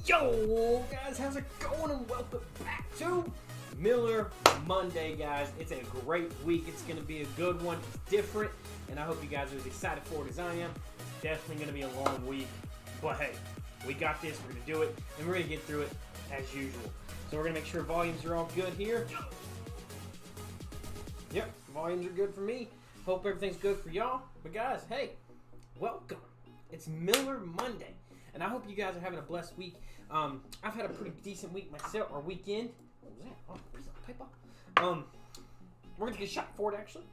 Yo, guys, how's it going? And welcome back to Miller Monday, guys. It's a great week. It's going to be a good one. It's different, and I hope you guys are as excited for it as I am. It's definitely going to be a long week, but hey, we got this. We're going to do it, and we're going to get through it as usual. So we're going to make sure volumes are all good here. Yep, volumes are good for me. Hope everything's good for y'all. But guys, hey, welcome. It's Miller Monday, and I hope you guys are having a blessed week. I've had a pretty decent week myself, or weekend. What was that? Oh, where's the paper? We're gonna get shot for it actually.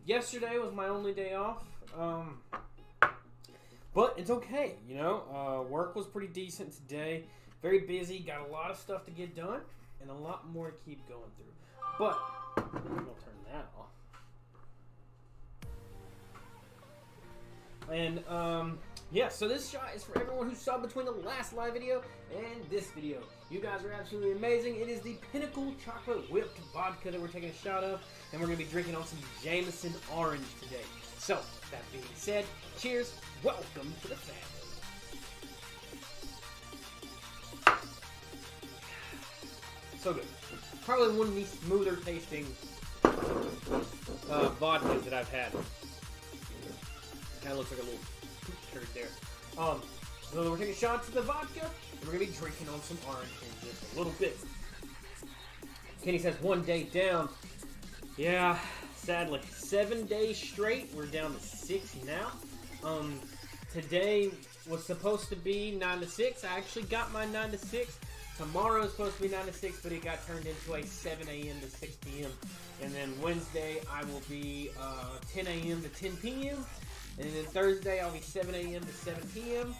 Yesterday was my only day off. But it's okay, you know. Work was pretty decent today. Very busy. Got a lot of stuff to get done, and a lot more to keep going through. But I'm gonna turn that off. And yeah, so this shot is for everyone who saw between the last live video and this video. You guys are absolutely amazing. It is the Pinnacle Chocolate Whipped Vodka that we're taking a shot of, and we're going to be drinking on some Jameson Orange today. So, that being said, cheers, welcome to the family. So good. Probably one of the smoother tasting vodkas that I've had. Kind of looks like a little poop turd there. So we're taking shots of the vodka, and we're going to be drinking on some orange in just a little bit. Kenny says 1 day down. Yeah, sadly. 7 days straight. We're down to 6 now. Today was supposed to be 9 to 6. I actually got my 9 to 6. Tomorrow is supposed to be 9 to 6, but it got turned into a 7 a.m. to 6 p.m. And then Wednesday, I will be 10 a.m. to 10 p.m. And then Thursday, I'll be 7 a.m. to 7 p.m.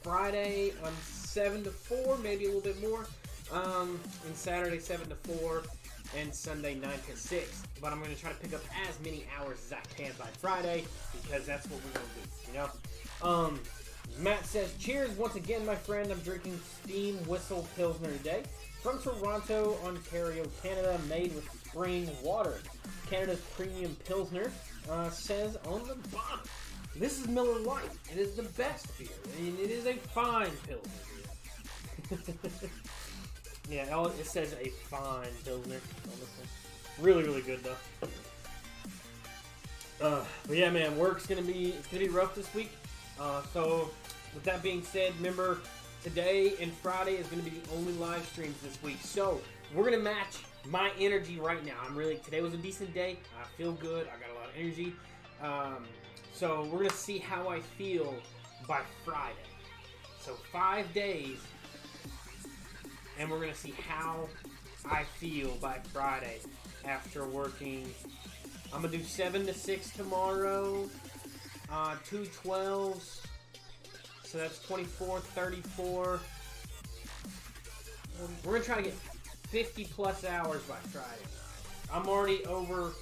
Friday, I'm 7 to 4, maybe a little bit more. And Saturday, 7 to 4. And Sunday, 9 to 6. But I'm going to try to pick up as many hours as I can by Friday, because that's what we're going to do, you know? Matt says, cheers once again, my friend. I'm drinking Steam Whistle Pilsner today. From Toronto, Ontario, Canada, made with spring water. Canada's premium Pilsner. Says on the bottom, this is Miller Lite. It is the best beer. I mean, it is a fine Pilsner beer. Yeah, it says a fine Pilsner. Really, really good though. But yeah, man, it's gonna be rough this week. So with that being said, remember today and Friday is gonna be the only live streams this week. So we're gonna match my energy right now. Today was a decent day. I feel good. I got a lot of energy. So we're going to see how I feel by Friday. So 5 days, and we're going to see how I feel by Friday after working. I'm going to do 7 to 6 tomorrow, 2 12s, so that's 24, 34. We're going to try to get 50 plus hours by Friday. I'm already over,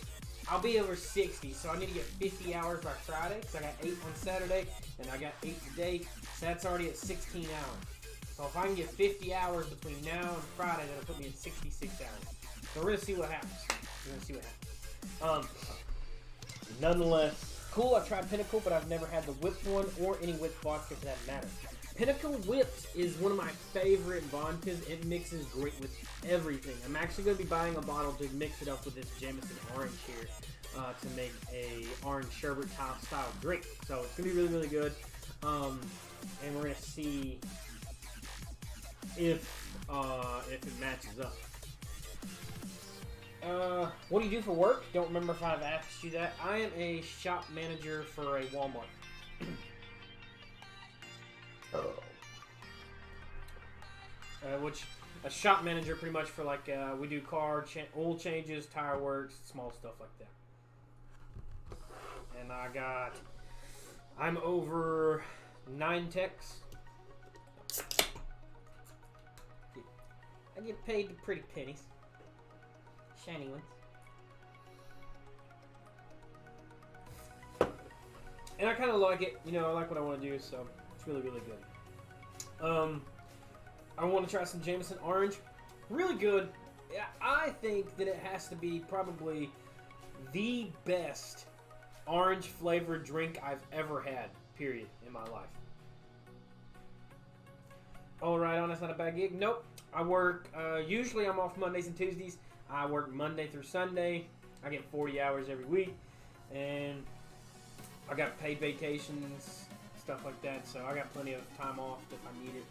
I'll be over 60, so I need to get 50 hours by Friday, because I got 8 on Saturday, and I got 8 today, so that's already at 16 hours. So if I can get 50 hours between now and Friday, that'll put me at 66 hours. So we're going to see what happens. Nonetheless, cool, I've tried Pinnacle, but I've never had the whipped one, or any whipped vodka for that matter. Pinnacle Whipped is one of my favorite vodkas. It mixes great with everything. I'm actually going to be buying a bottle to mix it up with this Jameson Orange here to make a orange sherbet style drink. So it's going to be really, really good. And we're going to see if it matches up. What do you do for work? Don't remember if I've asked you that. I am a shop manager for a Walmart. Which a shop manager pretty much for like we do car oil changes, tire works, small stuff like that. And I'm over 9 techs. I get paid the pretty pennies, shiny ones. And I kind of like it, you know. I like what I want to do, so it's really, really good. I want to try some Jameson Orange. Really good. I think that it has to be probably the best orange flavored drink I've ever had, period, in my life. All right, on, that's not a bad gig. Nope. I work, usually I'm off Mondays and Tuesdays. I work Monday through Sunday. I get 40 hours every week. And I got paid vacations, stuff like that. So I got plenty of time off if I need it.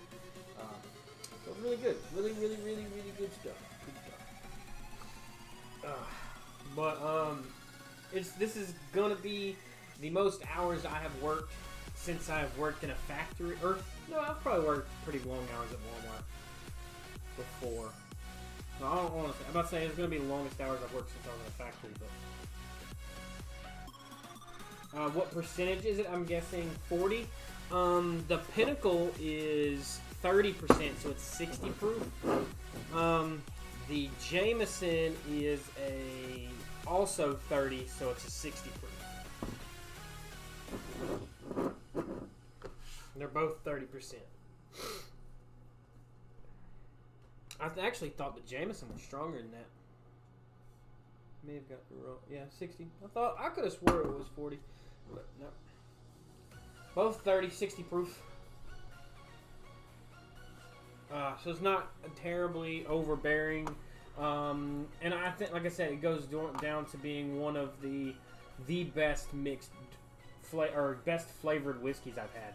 So really good. Really good stuff. Good stuff. This is going to be the most hours I have worked since I've worked in a factory. Or, no, I've probably worked pretty long hours at Walmart before. No, I don't want to say. I'm about to say it's going to be the longest hours I've worked since I was in a factory. But what percentage is it? I'm guessing 40. The Pinnacle is 30%, so it's 60 proof. The Jameson is also 30, so it's a 60 proof. They're both 30%. I actually thought the Jameson was stronger than that. May have got the wrong. Yeah, 60. I could have swore it was 40, but no. Both 30, 60 proof. So it's not terribly overbearing. And I think, like I said, it goes down to being one of the best mixed best flavored whiskeys I've had.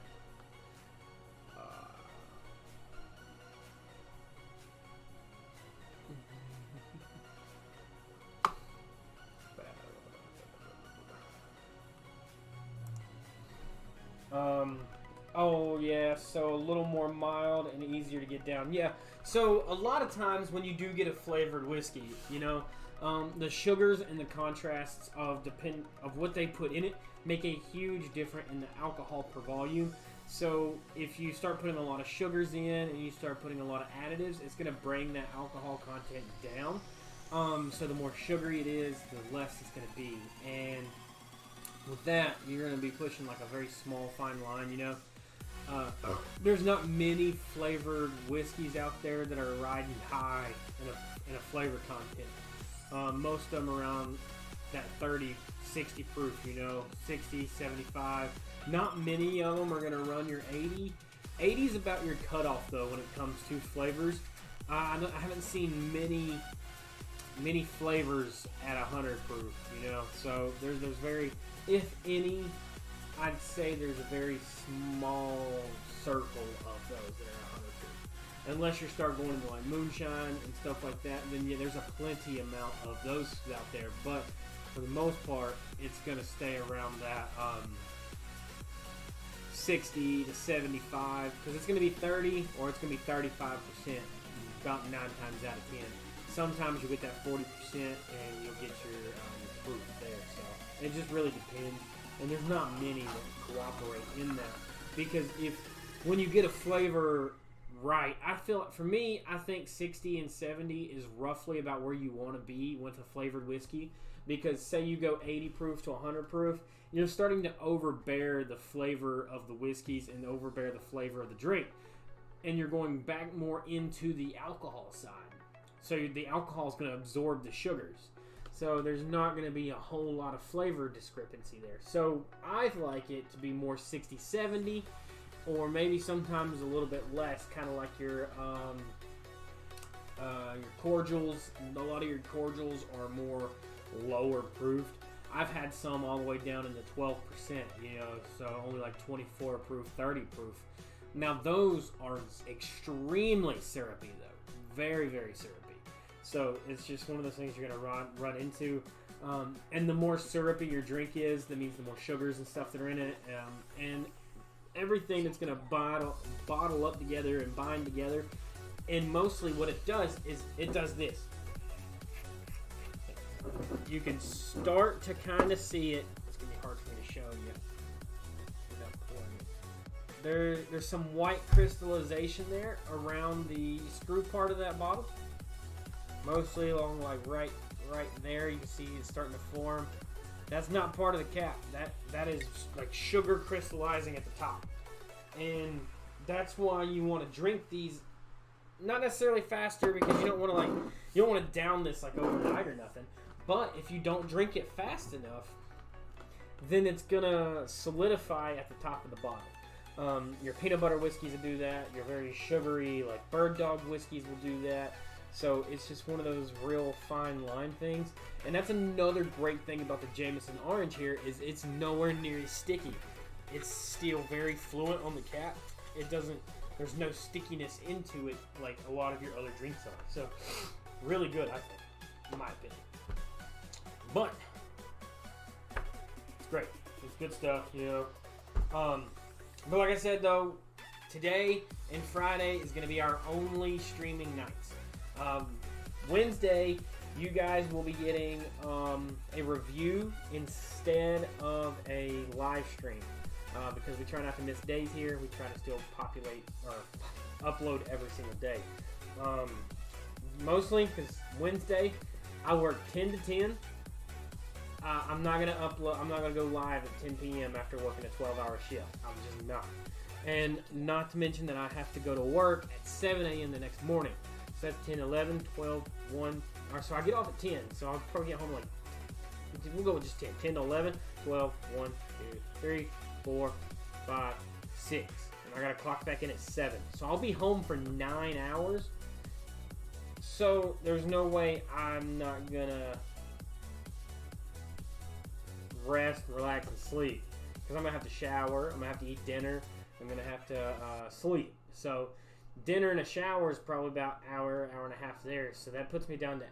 Oh yeah, so a little more mild and easier to get down. Yeah, so a lot of times when you do get a flavored whiskey, you know, the sugars and the contrasts of what they put in it make a huge difference in the alcohol per volume. So if you start putting a lot of sugars in and you start putting a lot of additives, it's going to bring that alcohol content down. So the more sugary it is, the less it's going to be. And with that, you're going to be pushing like a very small, fine line, you know. There's not many flavored whiskeys out there that are riding high in a flavor content. Most of them around that 30, 60 proof, you know, 60, 75. Not many of them are going to run your 80. 80 is about your cutoff, though, when it comes to flavors. I haven't seen many flavors at 100 proof, you know. So there's very, if any, I'd say there's a very small circle of those that are 100 proof. Unless you start going to like moonshine and stuff like that, then yeah, there's a plenty amount of those out there. But for the most part, it's going to stay around that 60 to 75, because it's going to be 30 or it's going to be 35%, about 9 times out of 10. Sometimes you'll get that 40% and you'll get your proof there. So it just really depends. And there's not many that cooperate in that, because when you get a flavor right, I feel for me, I think 60 and 70 is roughly about where you want to be with a flavored whiskey. Because say you go 80 proof to 100 proof, you're starting to overbear the flavor of the whiskeys and overbear the flavor of the drink, and you're going back more into the alcohol side. So the alcohol is going to absorb the sugars. So there's not going to be a whole lot of flavor discrepancy there. So I like it to be more 60-70, or maybe sometimes a little bit less, kind of like your cordials. A lot of your cordials are more lower proofed. I've had some all the way down in the 12%, you know, so only like 24 proof, 30 proof. Now those are extremely syrupy though. Very, very syrupy. So it's just one of those things you're going to run into. And the more syrupy your drink is, that means the more sugars and stuff that are in it. And everything that's going to bottle up together and bind together. And mostly what it does is it does this. You can start to kind of see it. It's going to be hard for me to show you without pouring it. There's some white crystallization there around the screw part of that bottle. Mostly along like right there, you can see it's starting to form. That's not part of the cap. That is like sugar crystallizing at the top, and that's why you want to drink these, not necessarily faster, because you don't want to down this like overnight or nothing. But if you don't drink it fast enough, then it's gonna solidify at the top of the bottle. Your peanut butter whiskeys will do that. Your very sugary, like Bird Dog whiskeys will do that. So it's just one of those real fine line things. And that's another great thing about the Jameson Orange here is it's nowhere near as sticky. It's still very fluent on the cap. It doesn't, there's no stickiness into it like a lot of your other drinks are. So really good, I think, in my opinion. But it's great. It's good stuff, you know. But like I said though, today and Friday is going to be our only streaming nights. Wednesday, you guys will be getting a review instead of a live stream because we try not to miss days here. We try to still populate or upload every single day. Mostly because Wednesday I work 10 to 10. I'm not gonna upload. I'm not gonna go live at 10 p.m. after working a 12-hour shift. I'm just not. And not to mention that I have to go to work at 7 a.m. the next morning. So that's 10, 11, 12, 1. Or so I get off at 10. So I'll probably get home like, we'll go with just 10. 10 to 11, 12, 1, 2, 3, 4, 5, 6. And I gotta clock back in at 7. So I'll be home for 9 hours. So there's no way I'm not gonna rest, relax, and sleep. Because I'm gonna have to shower, I'm gonna have to eat dinner, I'm gonna have to sleep. So dinner and a shower is probably about hour and a half there. So that puts me down to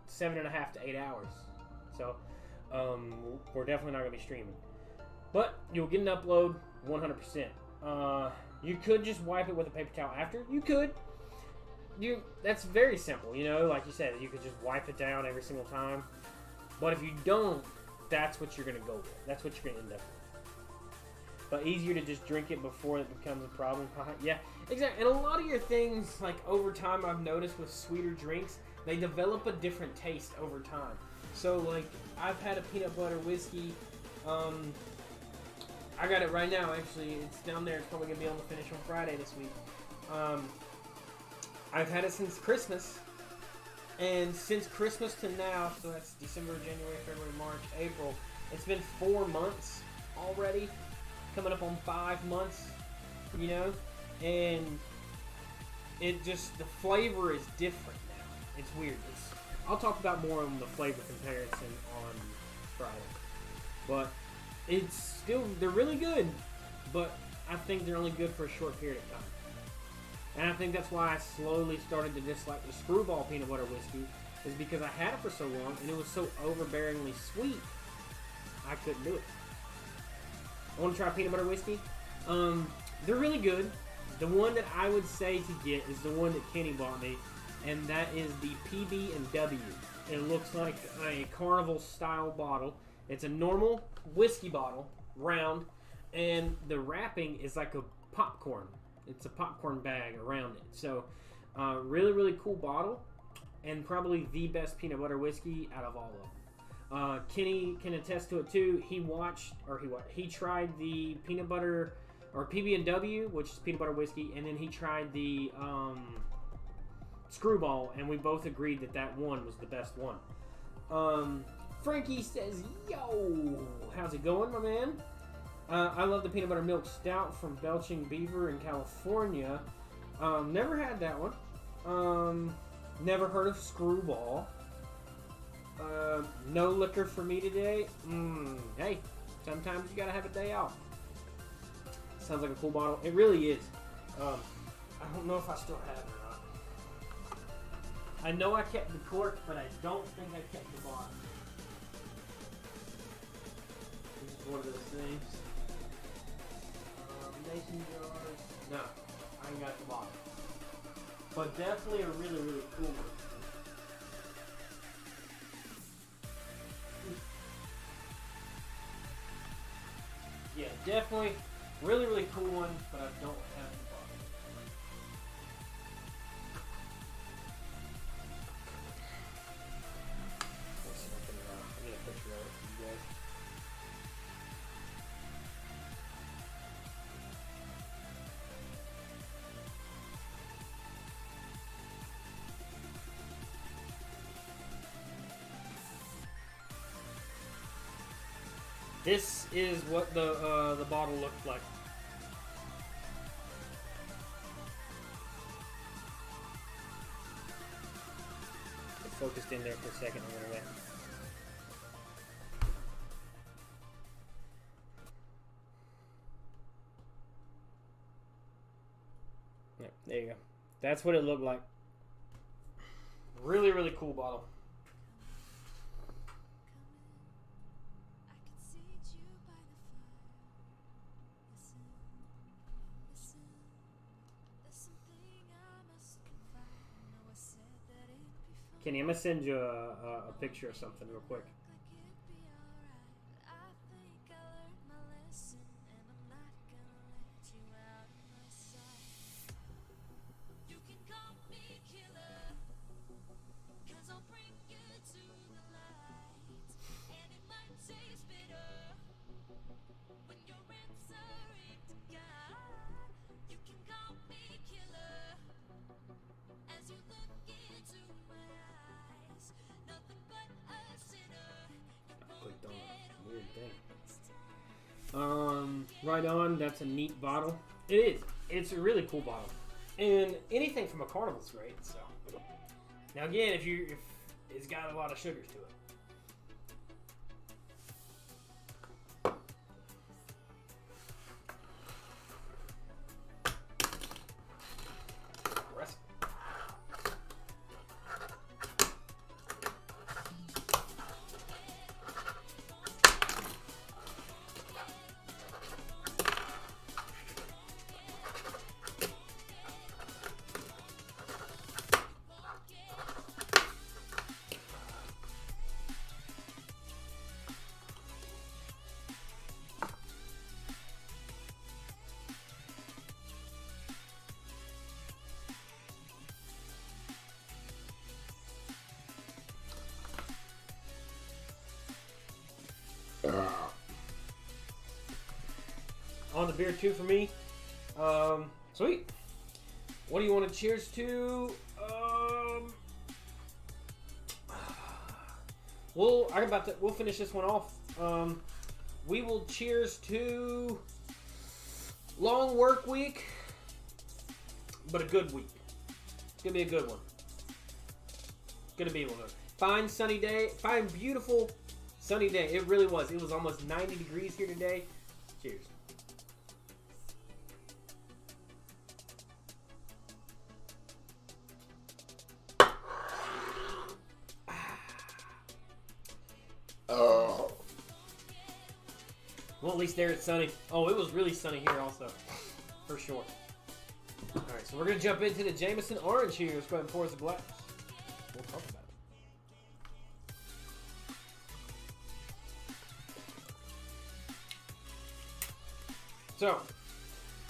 7.5 to 8 hours. So we're definitely not gonna be streaming. But you'll get an upload 100%. You could just wipe it with a paper towel after. You could. That's very simple, you know, like you said, you could just wipe it down every single time. But if you don't, that's what you're going to go with. That's what you're going to end up with. But easier to just drink it before it becomes a problem. Yeah, exactly. And a lot of your things, like over time, I've noticed with sweeter drinks, they develop a different taste over time. So, like, I've had a peanut butter whiskey. I got it right now, actually. It's down there. It's probably going to be able to finish on Friday this week. I've had it since Christmas. And since Christmas to now, so that's December, January, February, March, April, it's been 4 months already, coming up on 5 months, you know, and it just, the flavor is different now. It's weird. I'll talk about more on the flavor comparison on Friday, but it's still, they're really good, but I think they're only good for a short period of time. And I think that's why I slowly started to dislike the Screwball peanut butter whiskey, is because I had it for so long and it was so overbearingly sweet, I couldn't do it. I want to try peanut butter whiskey. They're really good. The one that I would say to get is the one that Kenny bought me, and that is the PB&W. It looks like a carnival style bottle. It's a normal whiskey bottle, round, and the wrapping is like a popcorn. It's a popcorn bag around it. So, really, really cool bottle, and probably the best peanut butter whiskey out of all of them. Kenny can attest to it too. He tried the peanut butter, or PB&W, which is peanut butter whiskey, and then he tried the Screwball, and we both agreed that that one was the best one. Frankie says, yo, how's it going, my man? I love the peanut butter milk stout from Belching Beaver in California. Never had that one. Never heard of Screwball. No liquor for me today. Hey, sometimes you gotta have a day off. Sounds like a cool bottle. It really is. I don't know if I still have it or not. I know I kept the cork, but I don't think I kept the bottle. This is one of those things. Mason jars. No, I ain't got the bottle. But definitely a really, really cool one. Yeah, definitely really, really cool one, but I don't have the bottle. Let's see if I can get a picture of it for you guys. This is what the bottle looked like. focused in there for a second. I'm gonna Yep, there you go. That's what it looked like. Really, really cool bottle. Kenny, I'm gonna send you a picture of something real quick. Weird thing. Right on. That's a neat bottle. It is. It's a really cool bottle, and anything from a carnival's great. So now again, if it's got a lot of sugars to it. On the beer two for me. Sweet. What do you want to cheers to? We'll finish this one off. We will cheers to long work week, but a good week. It's gonna be a good one. Gonna be one. Fine sunny day. Fine beautiful sunny day. It really was. It was almost 90 degrees here today. Cheers. Oh. Well, at least there it's sunny. Oh, it was really sunny here also. For sure. Alright, so we're going to jump into the Jameson Orange here. Let's go ahead and pour us a glass. We'll talk about it. So,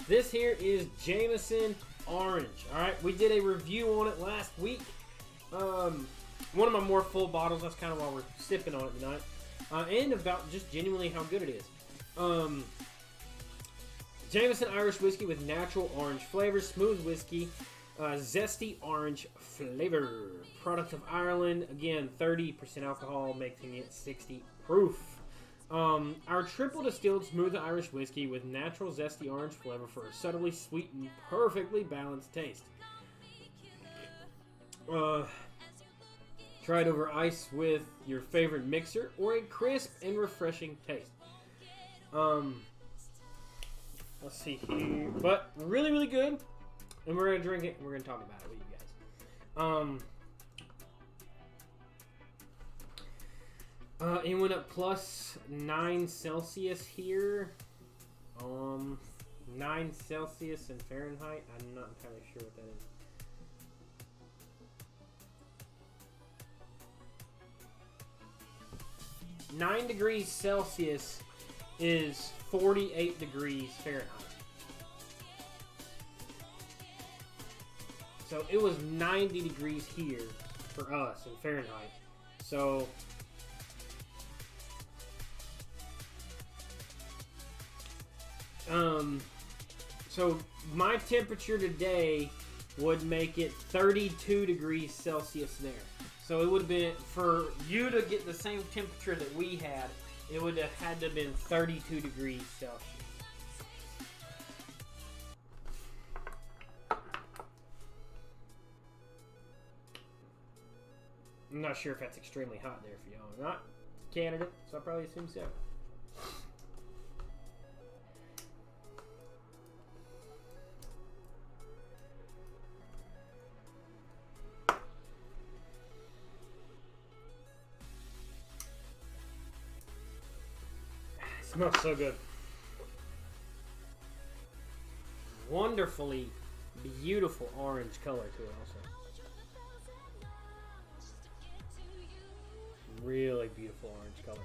this here is Jameson Orange. Alright, we did a review on it last week. One of my more full bottles. That's kind of why we're sipping on it tonight. And about just genuinely how good it is. Jameson Irish whiskey with natural orange flavor, smooth whiskey, zesty orange flavor. Product of Ireland. Again, 30% alcohol, making it 60 proof. Our triple distilled smooth Irish whiskey with natural zesty orange flavor for a subtly sweet and perfectly balanced taste. Try it over ice with your favorite mixer or a crisp and refreshing taste. Let's see here. But really, really good. And we're going to drink it and we're going to talk about it with you guys. It went up plus 9 Celsius here. 9 Celsius in Fahrenheit. I'm not entirely sure what that is. Nine degrees Celsius is 48 degrees Fahrenheit. So it was 90 degrees here for us in Fahrenheit. So my temperature today would make it 32 degrees Celsius there. So it would have been, for you to get the same temperature that we had, it would have had to have been 32 degrees Celsius. I'm not sure if that's extremely hot there for y'all or not. It's Canada, so I probably assume so. It smells so good. Wonderfully beautiful orange color to it also. Really beautiful orange color.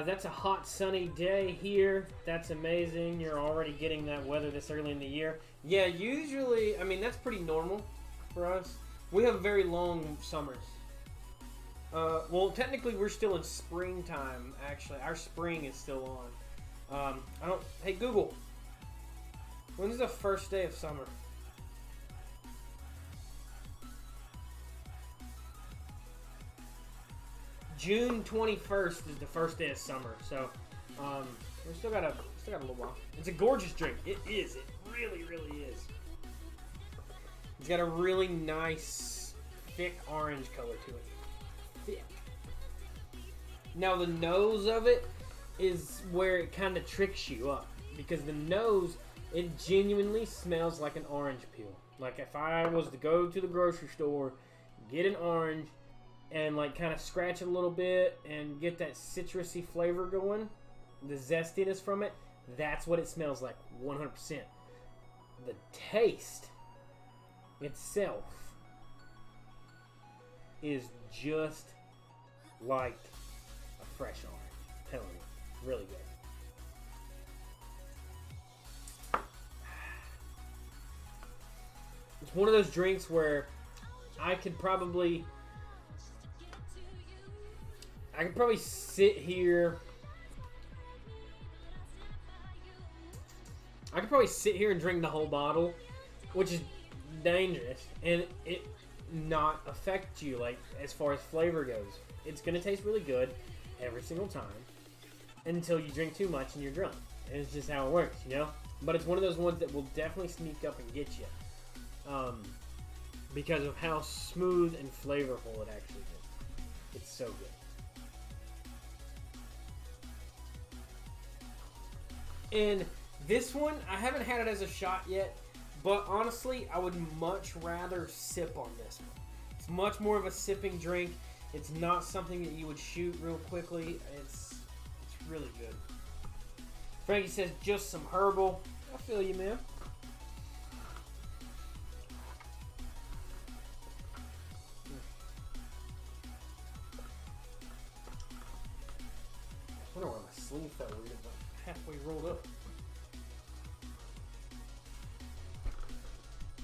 That's a hot sunny day here. That's amazing. You're already getting that weather this early in the year. Yeah, usually, I mean, that's pretty normal for us. We have very long summers. Well, technically, we're still in springtime, actually. Our spring is still on. Hey, Google. When's the first day of summer? June 21st is the first day of summer, so we still got a little while. It's a gorgeous drink. It is. It really, really is. It's got a really nice, thick orange color to it. Thick. Now the nose of it is where it kind of tricks you up, because the nose, it genuinely smells like an orange peel. Like if I was to go to the grocery store, get an orange, and like kind of scratch it a little bit and get that citrusy flavor going, the zestiness from it, that's what it smells like, 100%. The taste itself is just like a fresh orange. I'm telling you, really good. It's one of those drinks where I could probably sit here. I could probably sit here and drink the whole bottle, which is dangerous, and it not affect you, like, as far as flavor goes. It's going to taste really good every single time until you drink too much and you're drunk. And it's just how it works, you know? But it's one of those ones that will definitely sneak up and get you. Because of how smooth and flavorful it actually is. It's so good. And this one, I haven't had it as a shot yet, but honestly, I would much rather sip on this one. It's much more of a sipping drink. It's not something that you would shoot real quickly. It's really good. Frankie says, just some herbal. I feel you, man. I wonder why my sleeve felt weird. It's like halfway rolled up.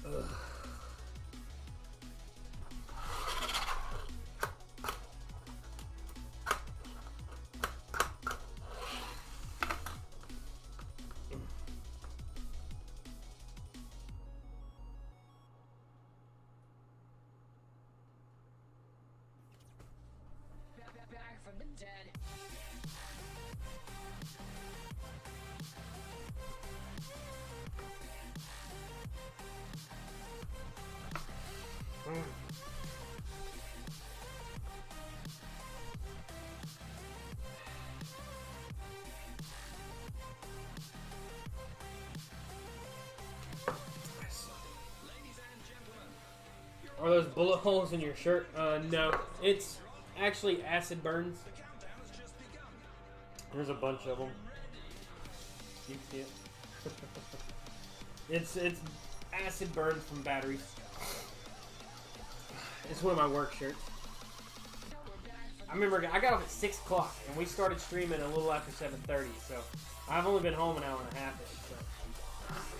Ugh. Back from the dead. Are those bullet holes in your shirt? No. It's actually acid burns. There's a bunch of them. You can see it. It's acid burns from batteries. It's one of my work shirts. I remember I got off at 6 o'clock and we started streaming a little after 7:30, so I've only been home an hour and a half-ish, so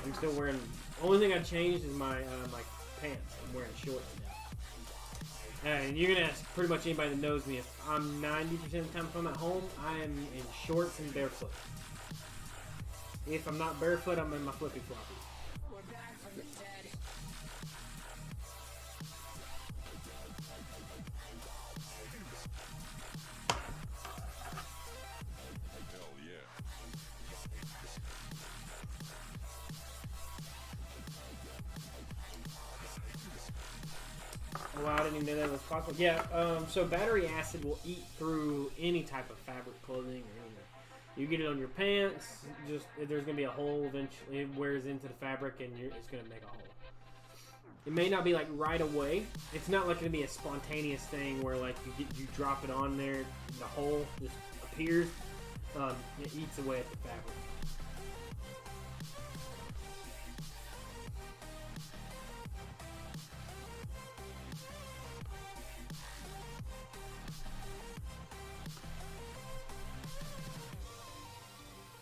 I'm still wearing. Only thing I changed is my my pants. I'm wearing shorts now. And you're gonna ask pretty much anybody that knows me, if I'm 90% of the time if I'm at home, I am in shorts and barefoot. If I'm not barefoot, I'm in my flippy floppy. We're back from the dead. Hell yeah. Well, I didn't even know that was possible. Yeah, so battery acid will eat through any type of fabric, clothing, or anything. You get it on your pants, just there's going to be a hole eventually. It wears into the fabric, and it's going to make a hole. It may not be like right away. It's not like going to be a spontaneous thing where like you drop it on there, the hole just appears. It eats away at the fabric.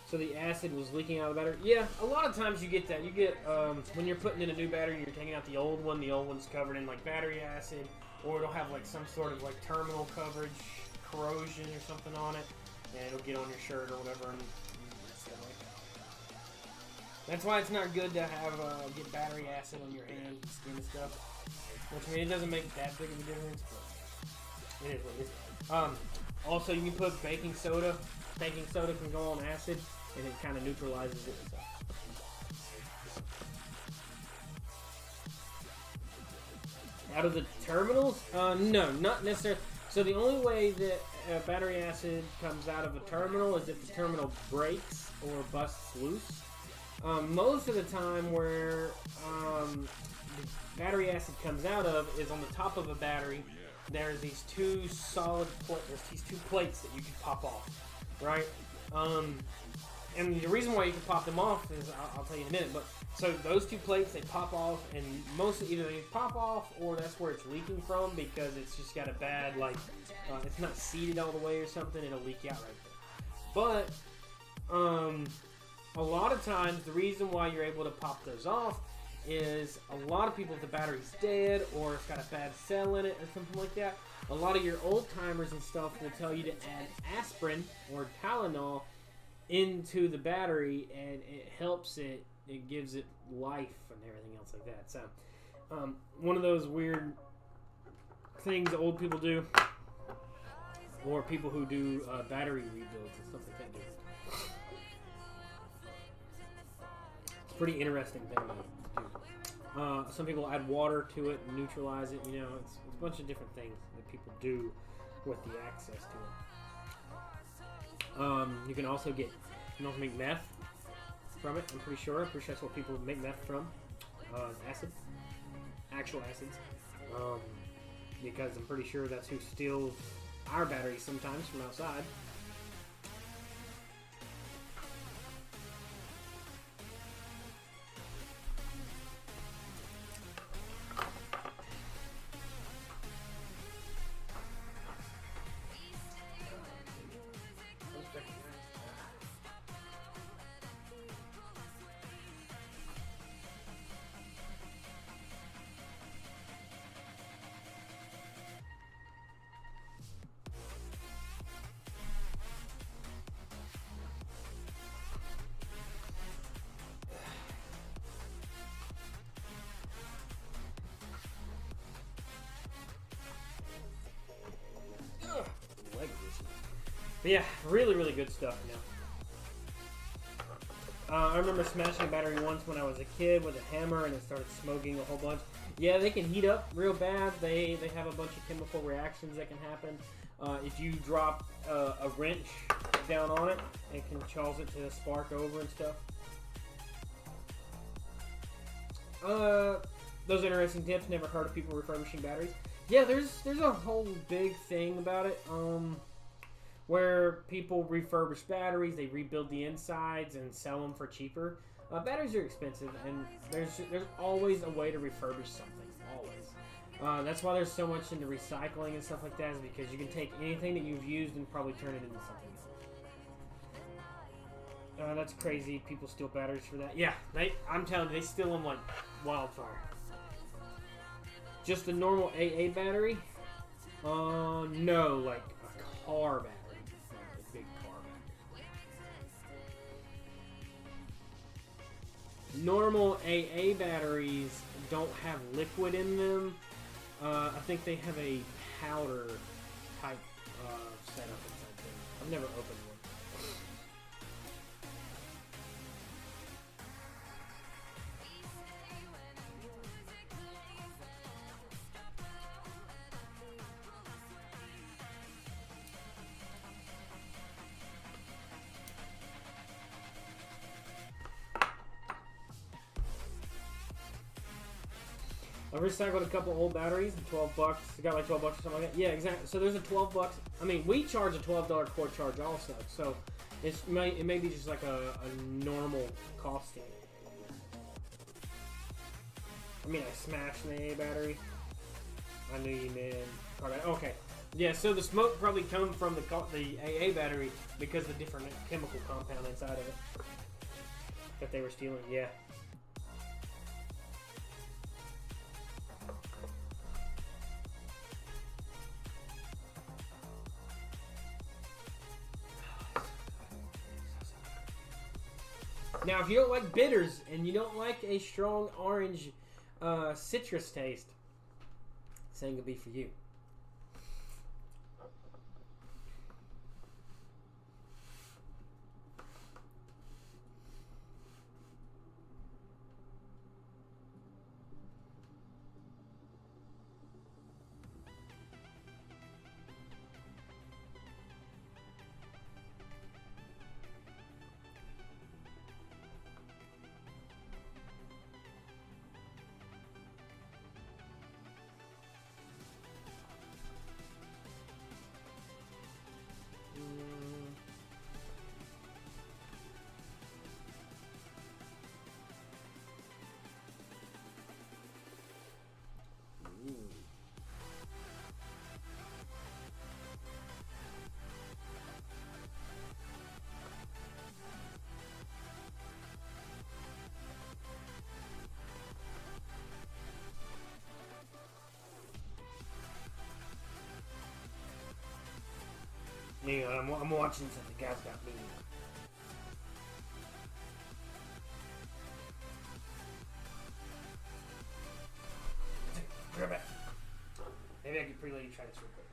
So the acid was leaking out of the battery. Yeah, a lot of times you get that. You get when you're putting in a new battery and you're taking out the old one. The old one's covered in like battery acid, or it'll have like some sort of like terminal coverage, corrosion or something on it, and it'll get on your shirt or whatever. And stuff like that. That's why it's not good to have get battery acid on your hand, skin and stuff. Which I mean, it doesn't make that big of a difference, but it is what it is. Also, you can put baking soda. Baking soda can go on acid, and it kind of neutralizes it. So. Out of the terminals? No, not necessarily. So the only way that battery acid comes out of a terminal is if the terminal breaks or busts loose. Most of the time where the battery acid comes out of is on the top of a battery. There's these two plates that you can pop off. Right? And the reason why you can pop them off is, I'll tell you in a minute, but so those two plates, they pop off, and mostly either they pop off or that's where it's leaking from because it's just got a bad, like, it's not seated all the way or something, it'll leak out right there. But, a lot of times, the reason why you're able to pop those off is a lot of people, if the battery's dead or it's got a bad cell in it or something like that, a lot of your old timers and stuff will tell you to add aspirin or Tylenol into the battery, and it helps it. It gives it life and everything else like that. So, one of those weird things old people do, or people who do battery rebuilds and stuff like that do. It's a pretty interesting thing to do. Some people add water to it and neutralize it. You know, it's a bunch of different things that people do with the access to it. You can also make meth from it. I'm pretty sure that's what people make meth from. Acid, actual acids. Because I'm pretty sure that's who steals our batteries sometimes from outside. But yeah, really, really good stuff now. I remember smashing a battery once when I was a kid with a hammer and it started smoking a whole bunch. Yeah, they can heat up real bad. They have a bunch of chemical reactions that can happen. If you drop a wrench down on it, it can cause it to spark over and stuff. Those interesting tips. Never heard of people refurbishing batteries. Yeah, there's a whole big thing about it. Where people refurbish batteries, they rebuild the insides and sell them for cheaper. Batteries are expensive, and there's always a way to refurbish something. Always. That's why there's so much into recycling and stuff like that, is because you can take anything that you've used and probably turn it into something else. That's crazy. People steal batteries for that. Yeah, I'm telling you, they steal them like wildfire. Just a normal AA battery? No, like a car battery. Normal AA batteries don't have liquid in them. I think they have a powder type setup or something. I've never opened one. I recycled a couple old batteries, $12. I got like $12 or something like that. Yeah, exactly. So there's a $12. I mean, we charge a $12 cord charge also. So it may be just like a normal costing. I mean, I smashed the AA battery. I knew you did. Okay. Yeah, so the smoke probably come from the AA battery because of the different chemical compound inside of it that they were stealing. Yeah. Now, if you don't like bitters and you don't like a strong orange citrus taste, this ain't gonna be for you. Hang on, I'm watching something. The guy's got me. Grab it. Maybe I could pre-let you try this real quick.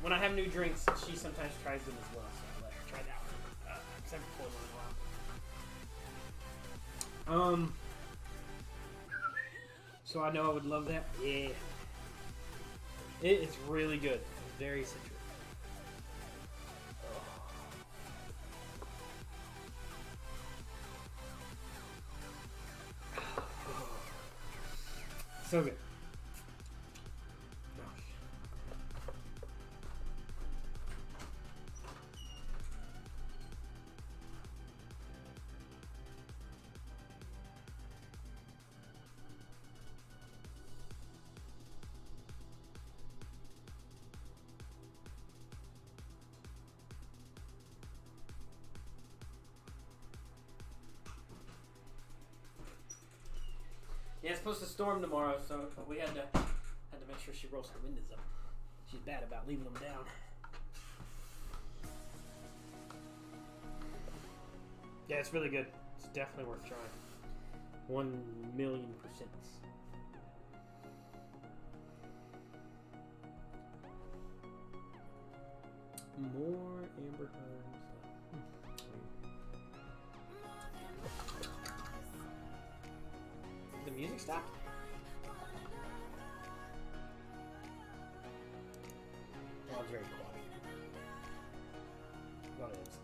When I have new drinks, she sometimes tries them as well, so I let her try that one. Except for one in a while. So I know I would love that. Yeah. It is really good. It's very citrus. So good. Yeah, it's supposed to storm tomorrow, so we had to make sure she rolls the windows up. She's bad about leaving them down. Yeah, it's really good. It's definitely worth trying. 1,000,000%. More amber herbs. The music stopped? I was very quiet. Go ahead and stop.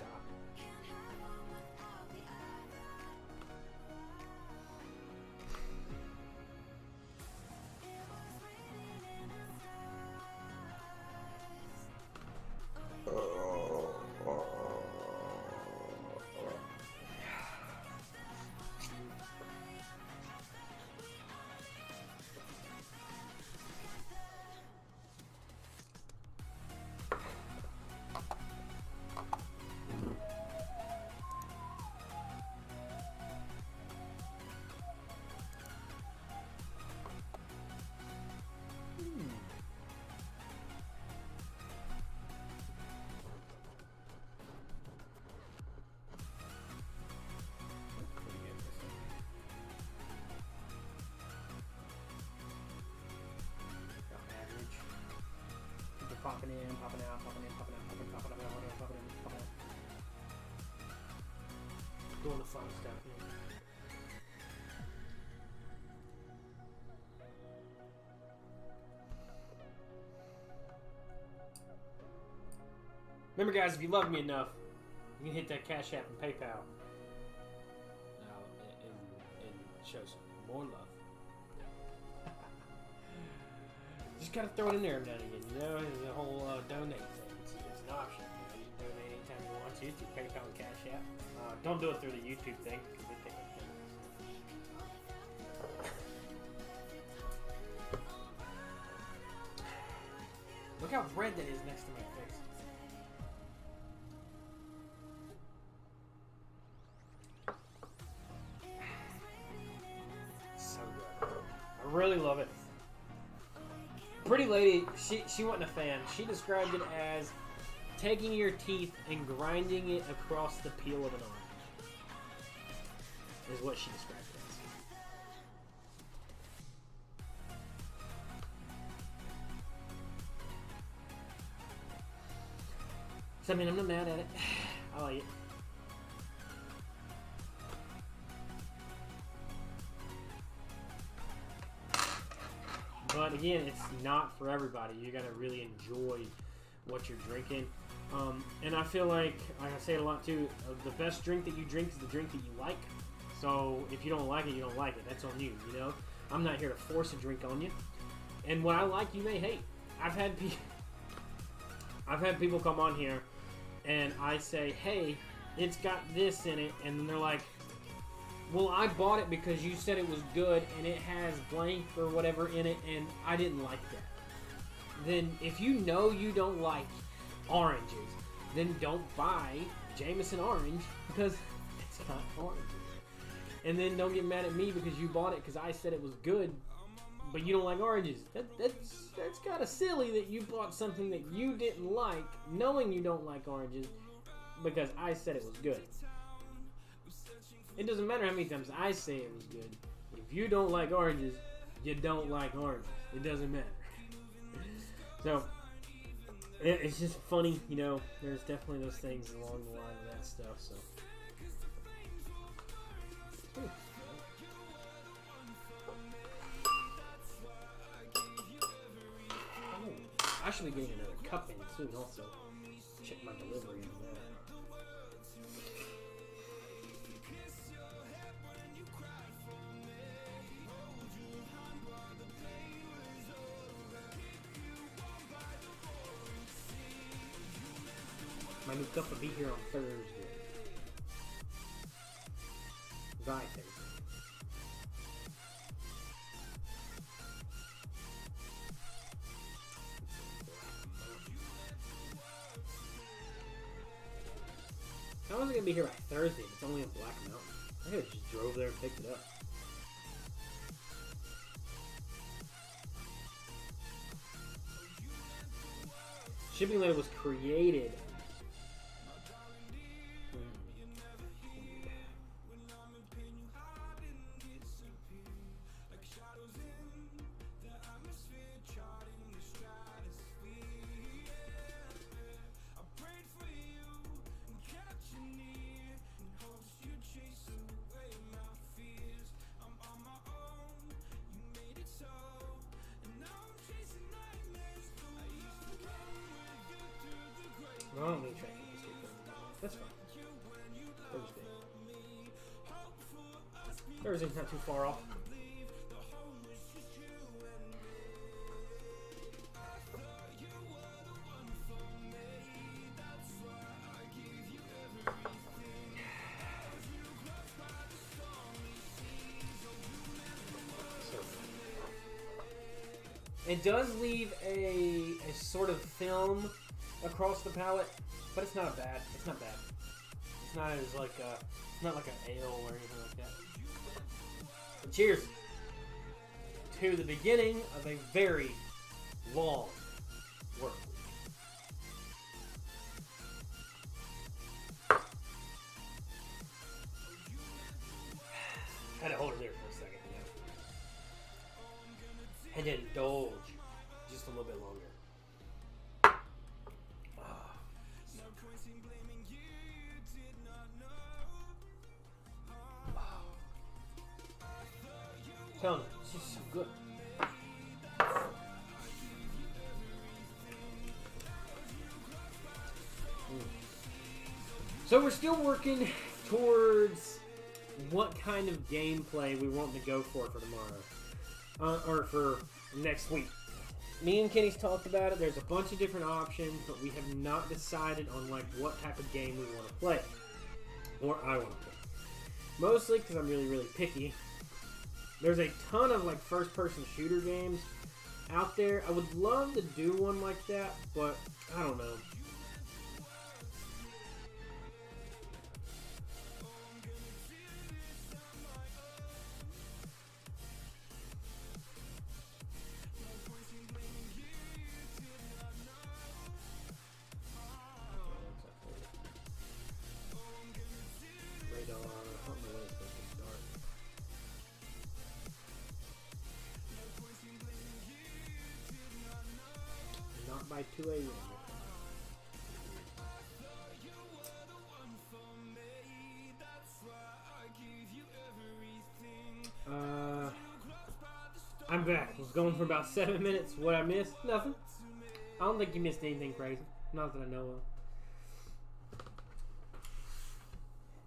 Popping in, popping out, popping in, popping out, popping out, popping out, popping in, popping out. Doing the fun stuff, you know. Remember, guys, if you love me enough, you can hit that Cash App and PayPal. Now, and show some more love. Just gotta throw it in there every now and again, you know, the whole donate thing. It's an option. You can donate anytime you want to PayPal and Cash App. Don't do it through the YouTube thing because they take it. Look how red that is next to my face. So good. I really love it. Pretty lady, she wasn't a fan. She described it as taking your teeth and grinding it across the peel of an orange. Is what she described it as. So, I mean, I'm not mad at it. I like it. But again, it's not for everybody. You gotta really enjoy what you're drinking. And I feel like I say it a lot too, the best drink that you drink is the drink that you like. So if you don't like it, you don't like it. That's on you, you know? I'm not here to force a drink on you. And what I like, you may hate. I've had people come on here and I say, hey, it's got this in it. And then they're like, well, I bought it because you said it was good and it has blank or whatever in it and I didn't like that. Then if you know you don't like oranges, then don't buy Jameson orange because it's not oranges. And then don't get mad at me because you bought it because I said it was good, but you don't like oranges. That's kind of silly that you bought something that you didn't like, knowing you don't like oranges, because I said it was good. It doesn't matter how many times I say it was good. If you don't like oranges, you don't like oranges. It doesn't matter. So, it's just funny, you know, there's definitely those things along the line of that stuff, so. Oh, I should be getting another cup in soon also. Check my delivery on that. My new cup will be here on Thursday. By Thursday. How is it gonna be here by Thursday? It's only in Black Mountain. I could have just drove there and picked it up. Shipping label was created. everything's not too far off. It does leave a sort of film across the palate, but it's not bad. It's not bad. It's not as like it's not like an ale or anything like that. So cheers to the beginning of a very long work week. Had to hold it there for a second, and indulge just a little bit longer. Telling you, it's just so good. So we're still working towards what kind of gameplay we want to go for tomorrow. Or for next week. Me and Kenny's talked about it. There's a bunch of different options, but we have not decided on like what type of game we want to play. Or I want to play. Mostly because I'm really, really picky. There's a ton of like first-person shooter games out there. I would love to do one like that, but I don't know. By 2 a.m. I'm back. I was going for about 7 minutes. What I missed? Nothing. I don't think you missed anything crazy. Not that I know of.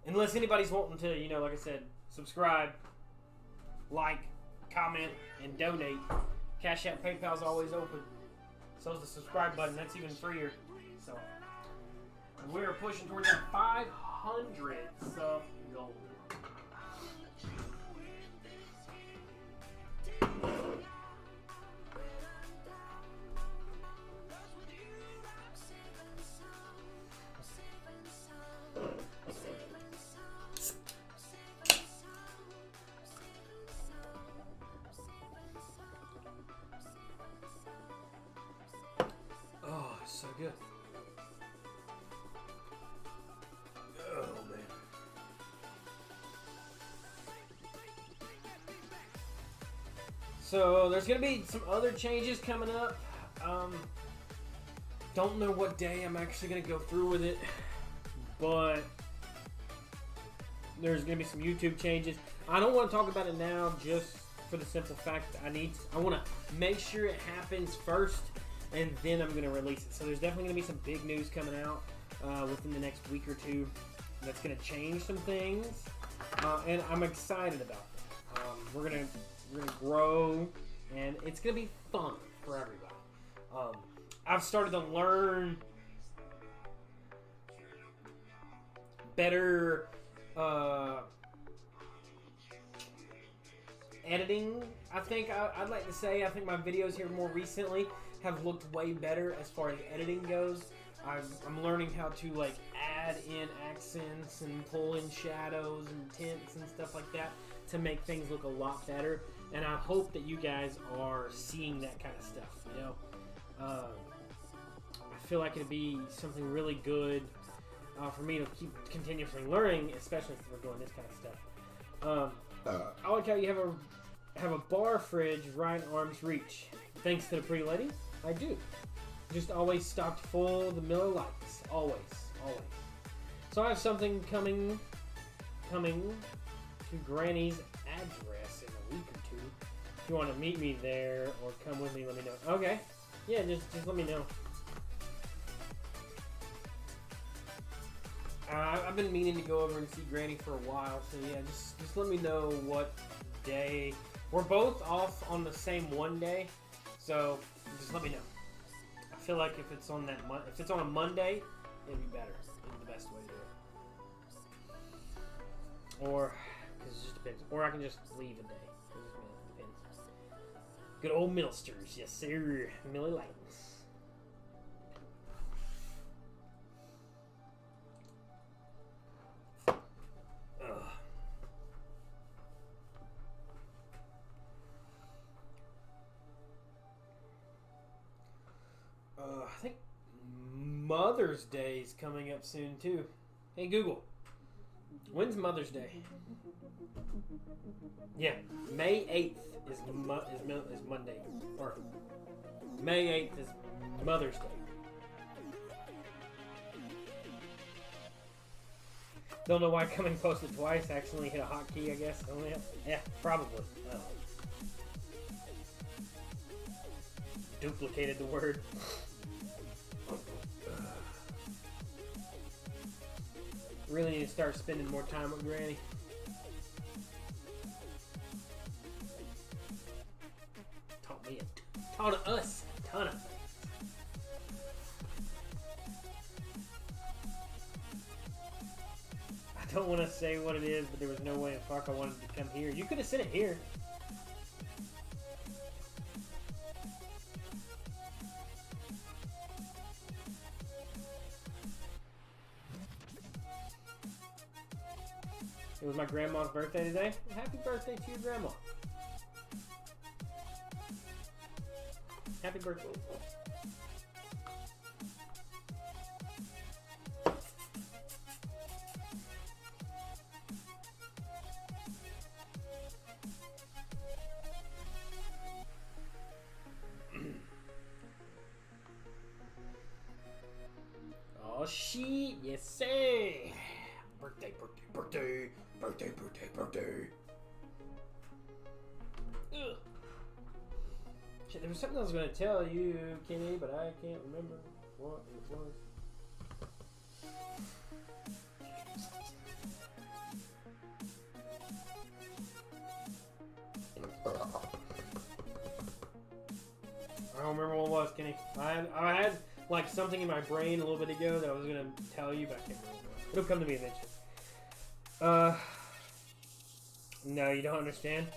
Unless anybody's wanting to, you know, like I said, subscribe, like, comment, and donate. Cashapp, PayPal's always open. So is the subscribe button. That's even freer. So we're pushing towards that 500 sub goal. So good. Oh, man. So, there's going to be some other changes coming up. Don't know what day I'm actually going to go through with it. But there's going to be some YouTube changes. I don't want to talk about it now just for the simple fact that I want to make sure it happens first. And then I'm going to release it. So there's definitely going to be some big news coming out within the next week or two that's going to change some things. And I'm excited about it. We're gonna grow, and it's going to be fun for everybody. I've started to learn better editing. I think I'd like to say I think my videos here more recently have looked way better as far as editing goes. I'm learning how to like add in accents and pull in shadows and tints and stuff like that to make things look a lot better. And I hope that you guys are seeing that kind of stuff. You know, I feel like it'd be something really good for me to keep continuously learning, especially if we're doing this kind of stuff. I like how you have a bar fridge right in arm's reach. Thanks to the pretty lady. I do. Just always stocked full the Miller Lights. Always. So I have something coming to Granny's address in a week or two. If you want to meet me there or come with me, let me know. Okay. Yeah, just let me know. I've been meaning to go over and see Granny for a while, so yeah, just let me know what day. We're both off on the same one day, so just let me know. I feel like if it's on if it's on a Monday, it'd be better. It'd be the best way to do it. Or, because it just depends. Or I can just leave a day. It just depends. Good old Millsters, yes sir. Millie Lightens. I think Mother's Day is coming up soon too. Hey Google, when's Mother's Day? Yeah, May 8th is Monday, or May 8th is Mother's Day. Don't know why coming posted twice. Accidentally hit a hotkey, I guess. Oh yeah, probably. Duplicated the word. Really need to start spending more time with Granny. Taught us a ton of things. I don't want to say what it is, but there was no way in fuck I wanted to come here. You could have sent it here. It was my grandma's birthday today. Happy birthday to your grandma. Happy birthday. Oh shit, yes sir. Birthday. Ugh. Shit, there was something I was going to tell you, Kenny, but I can't remember what it was. I don't remember what it was, Kenny. I had like something in my brain a little bit ago that I was going to tell you, but I can't remember. It'll come to me eventually. No, you don't understand?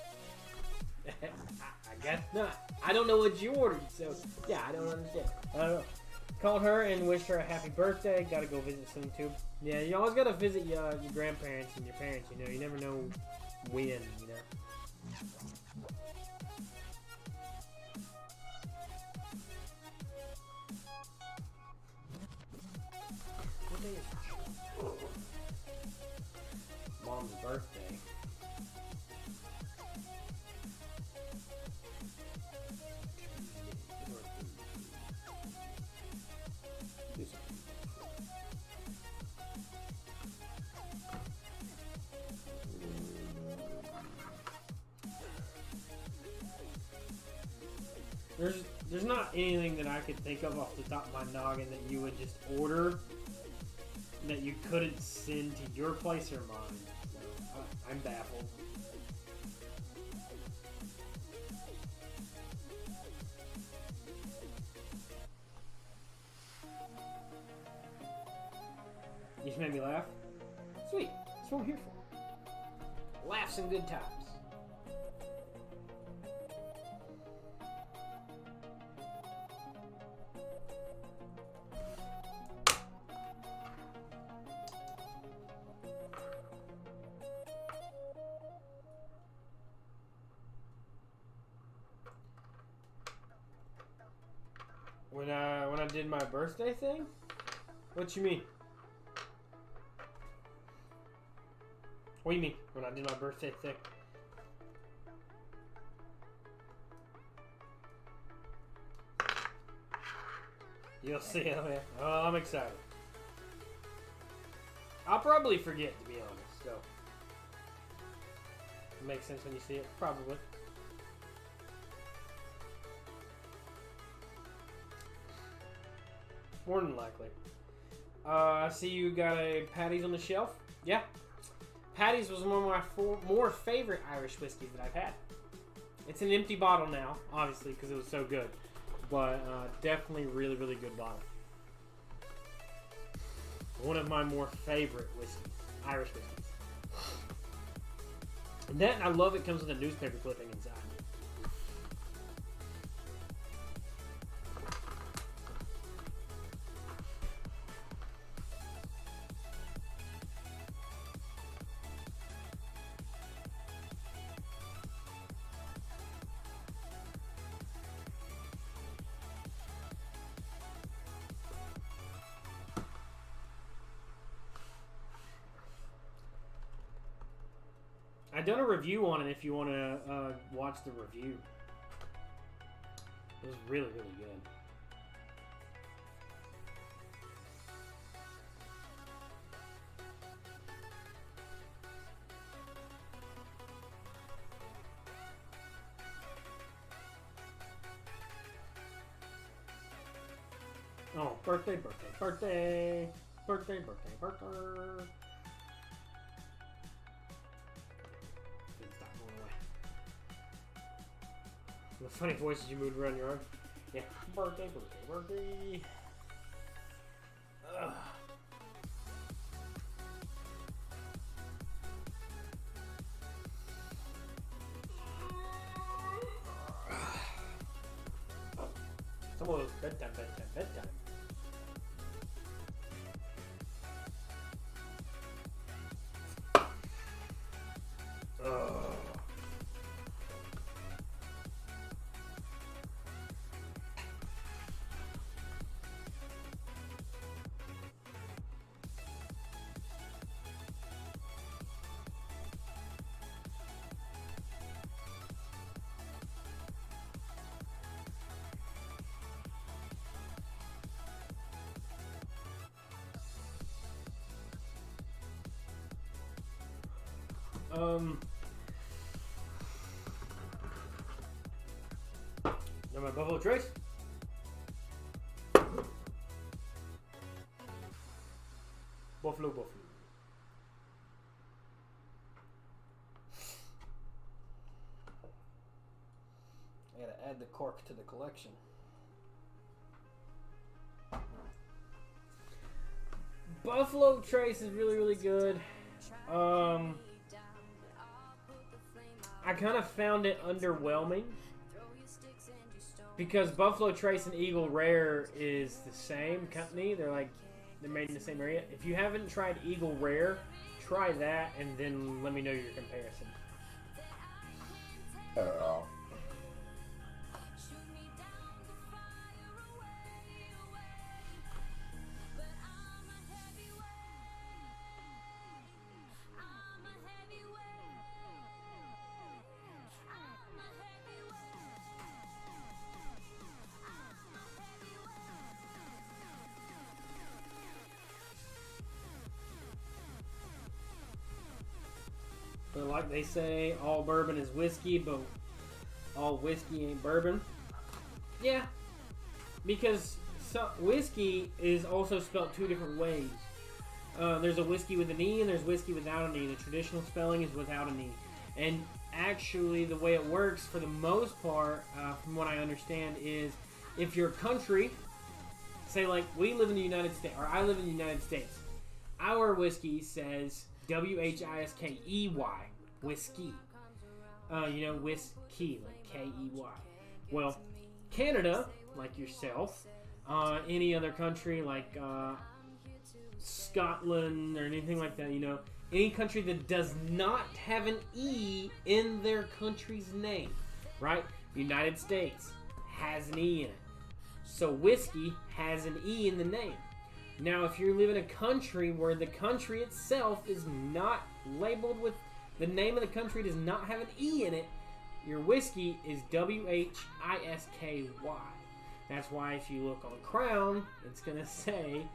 I guess not. I don't know what you ordered, so yeah, I don't understand. I don't know. Called her and wished her a happy birthday. Gotta go visit soon too. Yeah, you always gotta visit your grandparents and your parents, you know. You never know when, you know. What day is it? Mom's birthday. There's not anything that I could think of off the top of my noggin that you would just order that you couldn't send to your place or mine. So I'm baffled. You just made me laugh? Sweet. That's what I'm here for. Laughs and good times. When I did my birthday thing? What you mean? What do you mean when I did my birthday thing? You'll see. Oh, I'm excited. I'll probably forget, to be honest. So, it makes sense when you see it. Probably. More than likely. I see you got a Paddy's on the shelf. Yeah. Paddy's was one of my more favorite Irish whiskeys that I've had. It's an empty bottle now, obviously, because it was so good. But definitely really, really good bottle. One of my more favorite whiskeys. Irish whiskeys. And that, I love it, comes with a newspaper clipping inside. I've done a review on it if you want to watch the review. It was really, really good. Oh, birthday, birthday, birthday. Birthday, birthday, birthday. The funny voices you moved around your arm. Yeah. Birthday, birthday, birthday. Ugh. It's almost bedtime, bedtime, bedtime. Ugh. Know my Buffalo Trace? Buffalo, Buffalo. I gotta add the cork to the collection. Buffalo Trace is really, really good. I kind of found it underwhelming because Buffalo Trace and Eagle Rare is the same company. They're made in the same area. If you haven't tried Eagle Rare, try that and then let me know your comparison. But like they say, all bourbon is whiskey, but all whiskey ain't bourbon. Yeah, because whiskey is also spelled two different ways. There's a whiskey with an E and there's whiskey without an E. The traditional spelling is without an E. And actually the way it works for the most part, from what I understand, is if your country, say like we live in the United States, or I live in the United States, our whiskey says W-H-I-S-K-E-Y, whiskey. Whiskey, like K-E-Y. Well, Canada, like yourself, any other country like Scotland or anything like that, any country that does not have an E in their country's name, right? United States has an E in it. So whiskey has an E in the name. Now, if you live in a country where the country itself is not labeled with, the name of the country does not have an E in it, your whiskey is W-H-I-S-K-Y. That's why if you look on Crown, it's going to say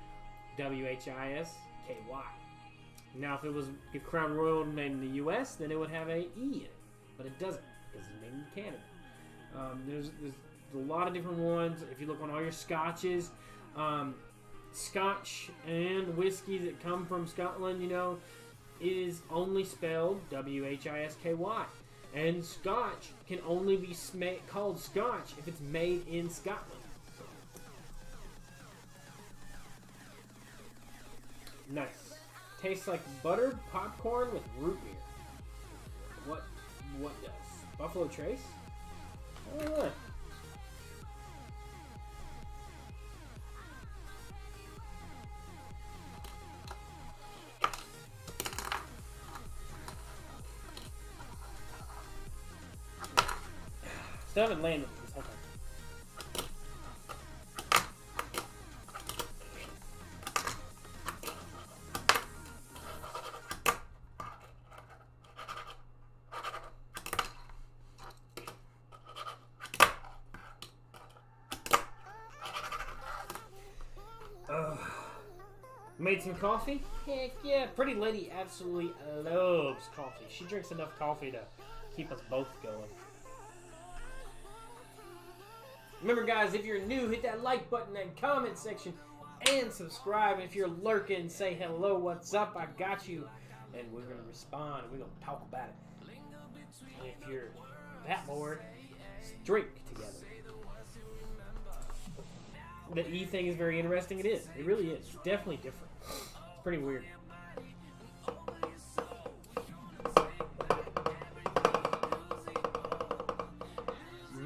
W-H-I-S-K-Y. Now, if it was a Crown Royal made in the U.S., then it would have a E in it. But it doesn't, because it's made in Canada. There's a lot of different ones. If you look on all your scotches, Scotch and whiskey that come from Scotland, you know, is only spelled W-H-I-S-K-Y. And Scotch can only be called Scotch if it's made in Scotland. Nice. Tastes like buttered popcorn with root beer. What does? Buffalo Trace? I don't know. Still haven't landed this whole time. Made some coffee? Heck yeah. Pretty lady absolutely loves coffee. She drinks enough coffee to keep us both going. Remember, guys, if you're new, hit that like button and comment section and subscribe. If you're lurking, say hello, what's up, I got you. And we're going to respond and we're going to talk about it. And if you're that bored, drink together. The E thing is very interesting. It is. It really is. It's definitely different. It's pretty weird.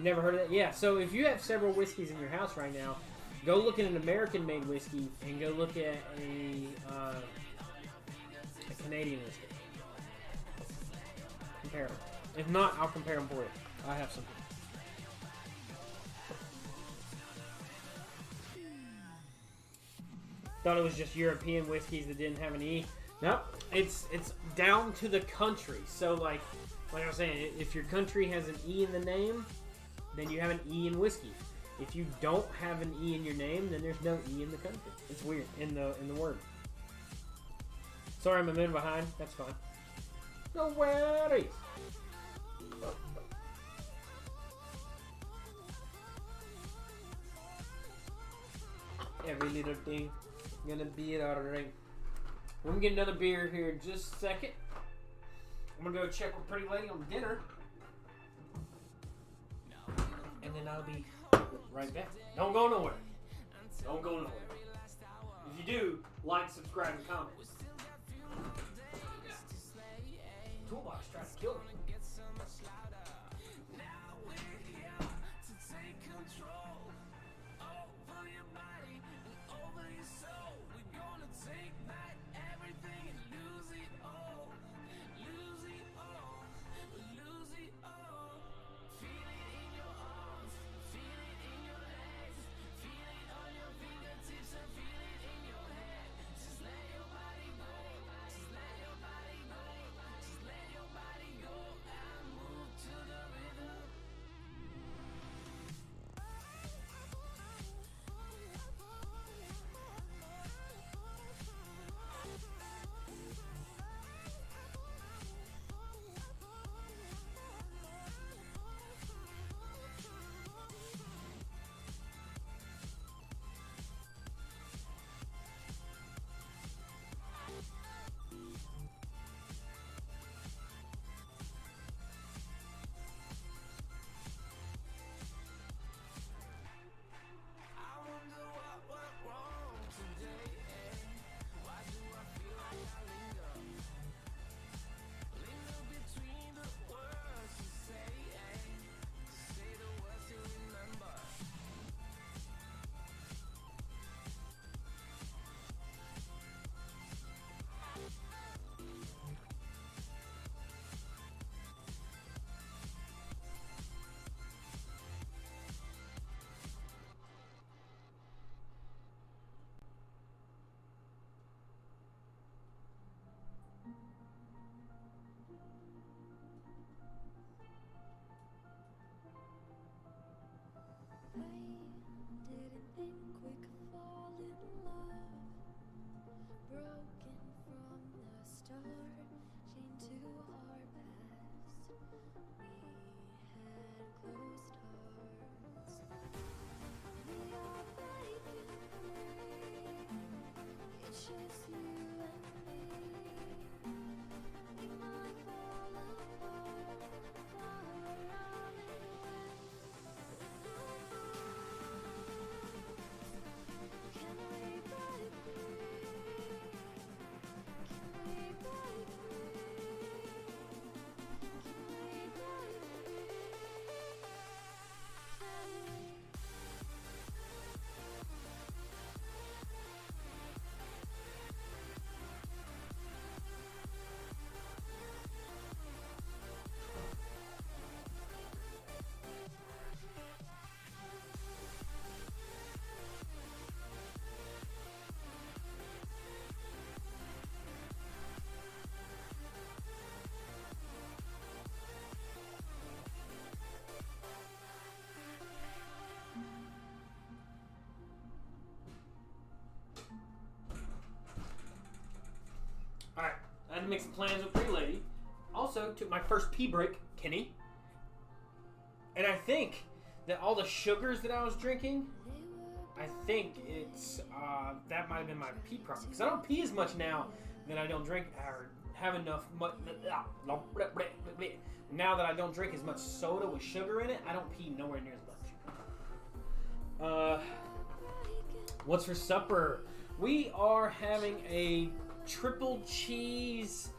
Never heard of that? Yeah, so if you have several whiskeys in your house right now, go look at an American-made whiskey and go look at a Canadian whiskey. Compare them. If not, I'll compare them for you. I have some. Thought it was just European whiskeys that didn't have an E. Nope, it's down to the country. So like I was saying, if your country has an E in the name, then you have an E in whiskey. If you don't have an E in your name, then there's no E in the country. It's weird in the word. Sorry, I'm a minute behind. That's fine. No worries. Every little thing gonna be alright. We're gonna get another beer here in just a second. I'm gonna go check with Pretty Lady on dinner. And then I'll be right back. Don't go nowhere. Don't go nowhere. If you do, like, subscribe, and comment. Toolbox trying to kill me. had to make some plans with Pretty Lady. Also, took my first pee break, Kenny. And I think that all the sugars that I was drinking, I think it's, that might have been my pee problem. Because I don't pee as much now that I don't drink, or have enough, now that I don't drink as much soda with sugar in it, I don't pee nowhere near as much. What's for supper? We are having a triple cheese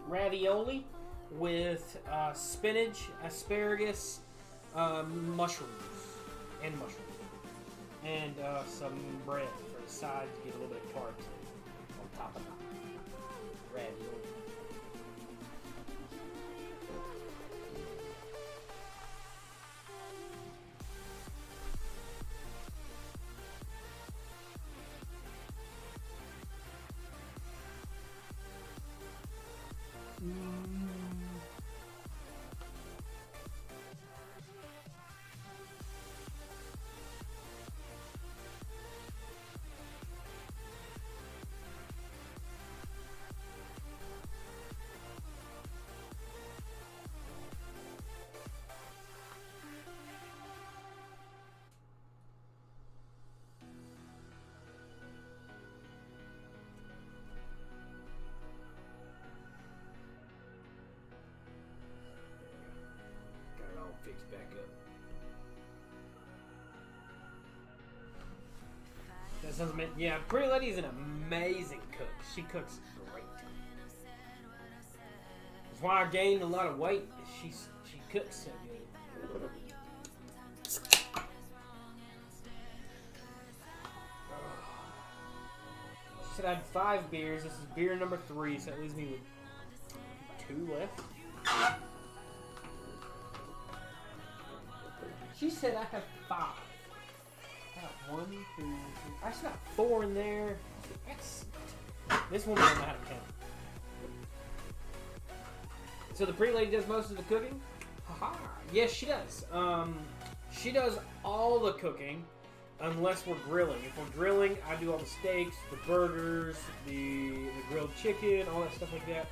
ravioli with spinach, asparagus, mushrooms, and some bread for the side to get a little bit of carbs on top of the ravioli. Fix back up. That sounds amazing. Yeah, Pretty Lady is an amazing cook. She cooks great. That's why I gained a lot of weight. She cooks so good. She said I had 5 beers. This is beer number 3, so that leaves me with 2 left. She said I have 5. I got 1, 2, 3. I just got 4 in there. This woman doesn't know how to count. So the Pretty Lady does most of the cooking? Haha. Yes, she does. She does all the cooking, unless we're grilling. If we're grilling, I do all the steaks, the burgers, the grilled chicken, all that stuff like that.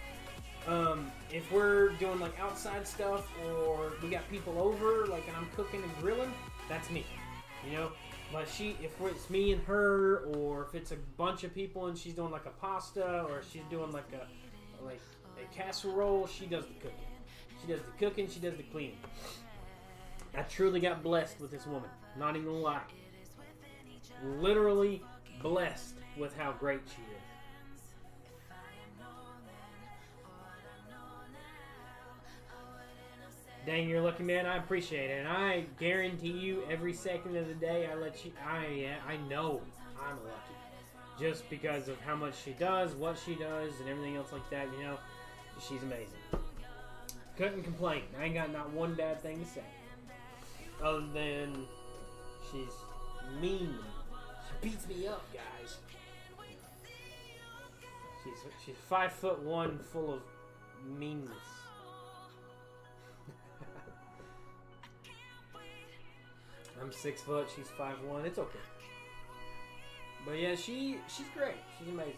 If we're doing like outside stuff, or we got people over, like, and I'm cooking and grilling, that's me, you know. But if it's me and her, or if it's a bunch of people and she's doing like a pasta, or she's doing like a casserole, she does the cooking. She does the cooking. She does the cleaning. I truly got blessed with this woman. Not even gonna lie. Literally blessed with how great she is. Dang, you're a lucky man. I appreciate it, and I guarantee you, every second of the day, I know I'm lucky, just because of how much she does, what she does, and everything else like that. You know, she's amazing. Couldn't complain. I ain't got not one bad thing to say, other than she's mean. She beats me up, guys. She's 5'1", full of meanness. I'm 6 foot, she's 5'1". It's okay. But yeah, she's great. She's amazing.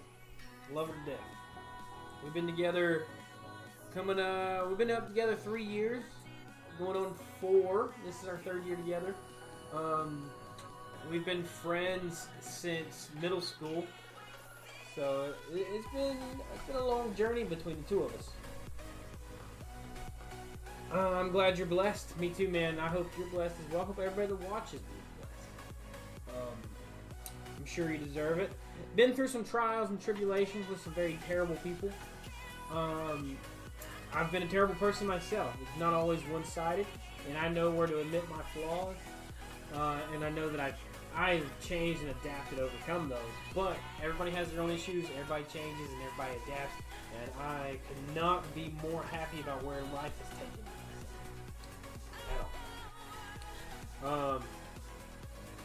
Love her to death. We've been together we've been up together 3 years. Going on 4. This is our 3rd year together. We've been friends since middle school. So it's been a long journey between the two of us. I'm glad you're blessed. Me too, man. I hope you're blessed as well. I hope everybody that watches is blessed. I'm sure you deserve it. Been through some trials and tribulations with some very terrible people. I've been a terrible person myself. It's not always one-sided, and I know where to admit my flaws. And I know that I've changed and adapted to overcome those. But everybody has their own issues. Everybody changes and everybody adapts. And I could not be more happy about where life is taking me. At all.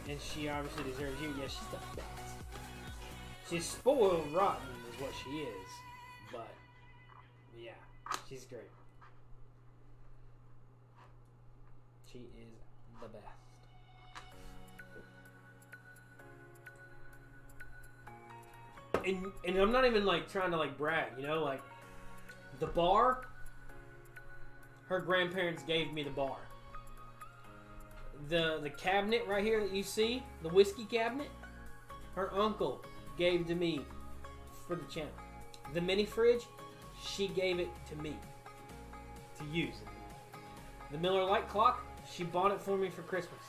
And she obviously deserves you. Yeah, she's the best. She's spoiled rotten is what she is. But, yeah, she's great. She is the best. and I'm not even like trying to like brag, you know, like the bar. Her grandparents gave me the bar. The cabinet right here that you see, the whiskey cabinet, her uncle gave to me for the channel. The mini fridge, she gave it to me to use. The Miller Lite clock, she bought it for me for Christmas.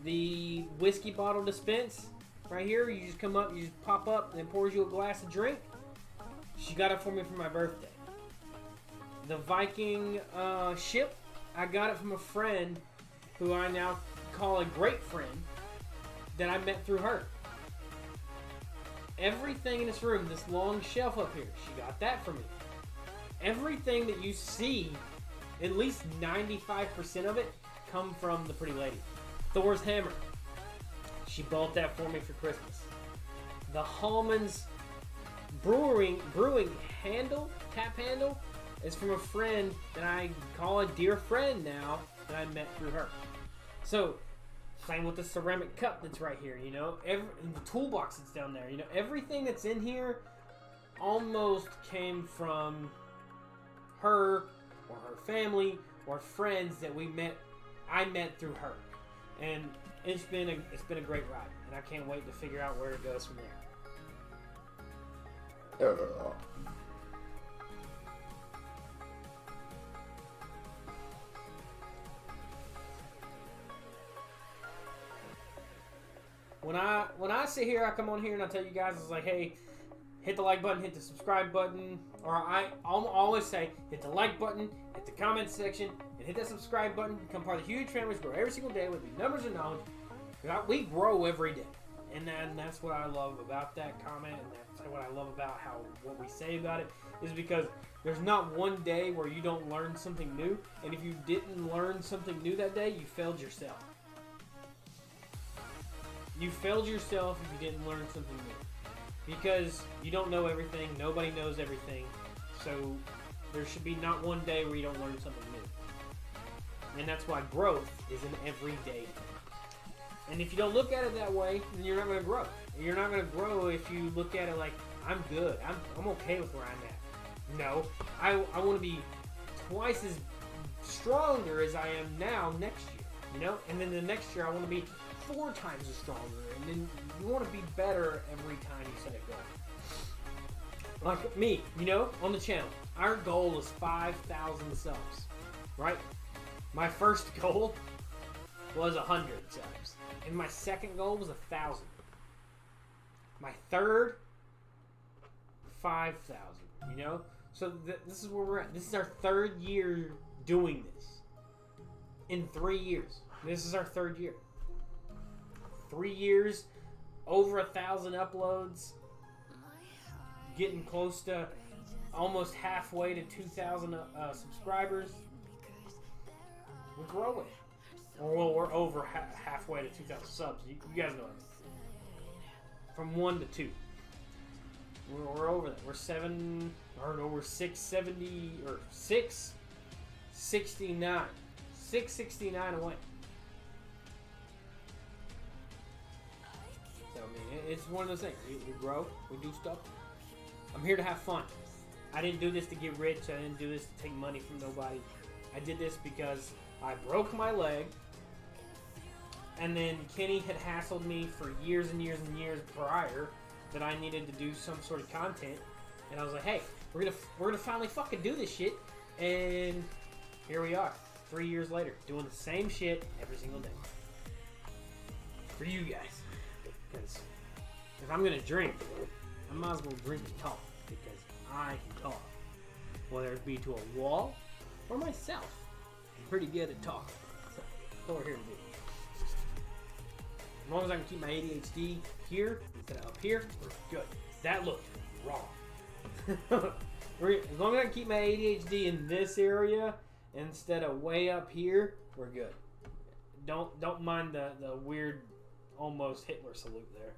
The whiskey bottle dispense right here, you just come up, you just pop up, and it pours you a glass of drink. She got it for me for my birthday. The Viking ship, I got it from a friend who I now call a great friend that I met through her. Everything in this room, this long shelf up here, she got that for me. Everything that you see, at least 95% of it, come from the pretty lady. Thor's hammer, she bought that for me for Christmas. The Hallman's brewing handle, tap handle, is from a friend that I call a dear friend now that I met through her. So, same with the ceramic cup that's right here, you know, the toolbox that's down there, you know, everything that's in here almost came from her or her family or friends that I met through her. And it's been a great ride, and I can't wait to figure out where it goes from there. When I sit here, I come on here and I tell you guys, it's like, hey, hit the like button, hit the subscribe button, or I'll always say, hit the like button, hit the comment section, and hit that subscribe button. Become part of the huge family. We grow every single day with the numbers and knowledge. We grow every day, and that's what I love about that comment, and that's what I love about what we say about it, is because there's not one day where you don't learn something new, and if you didn't learn something new that day, you failed yourself. You failed yourself if you didn't learn something new. Because you don't know everything, nobody knows everything, so there should be not one day where you don't learn something new. And that's why growth is an everyday thing. And if you don't look at it that way, then you're not going to grow. You're not going to grow if you look at it like, I'm good, I'm okay with where I'm at. No, I want to be twice as stronger as I am now next year, you know? And then the next year I want to be 4 times as stronger, and then you want to be better every time you set a goal. Like me, you know, on the channel, our goal is 5,000 subs, right? My first goal was 100 subs, and my second goal was 1,000. My third, 5,000. You know, so this is where we're at. This is our 3rd year doing this. In 3 years, this is our 3rd year. 3 years, over 1,000 uploads, getting close to almost halfway to 2,000 subscribers. We're growing. Well, we're over halfway to 2,000 subs. You guys know it. From 1 to 2. We're over that. We're 670 or 669. 669 away. So, I mean, it's one of those things. We grow, we do stuff. I'm here to have fun. I didn't do this to get rich. I didn't do this to take money from nobody. I did this because I broke my leg. And then Kenny had hassled me for years and years and years prior that I needed to do some sort of content. And I was like, hey, we're gonna finally fucking do this shit. And here we are, 3 years later, doing the same shit every single day. For you guys. Because if I'm gonna drink, I might as well drink and talk. Because I can talk. Whether it be to a wall or myself. I'm pretty good at talking. So that's what we're here to do. As long as I can keep my ADHD here instead of up here, we're good. That looked wrong. As long as I can keep my ADHD in this area instead of way up here, we're good. Don't mind the weird, almost Hitler salute there.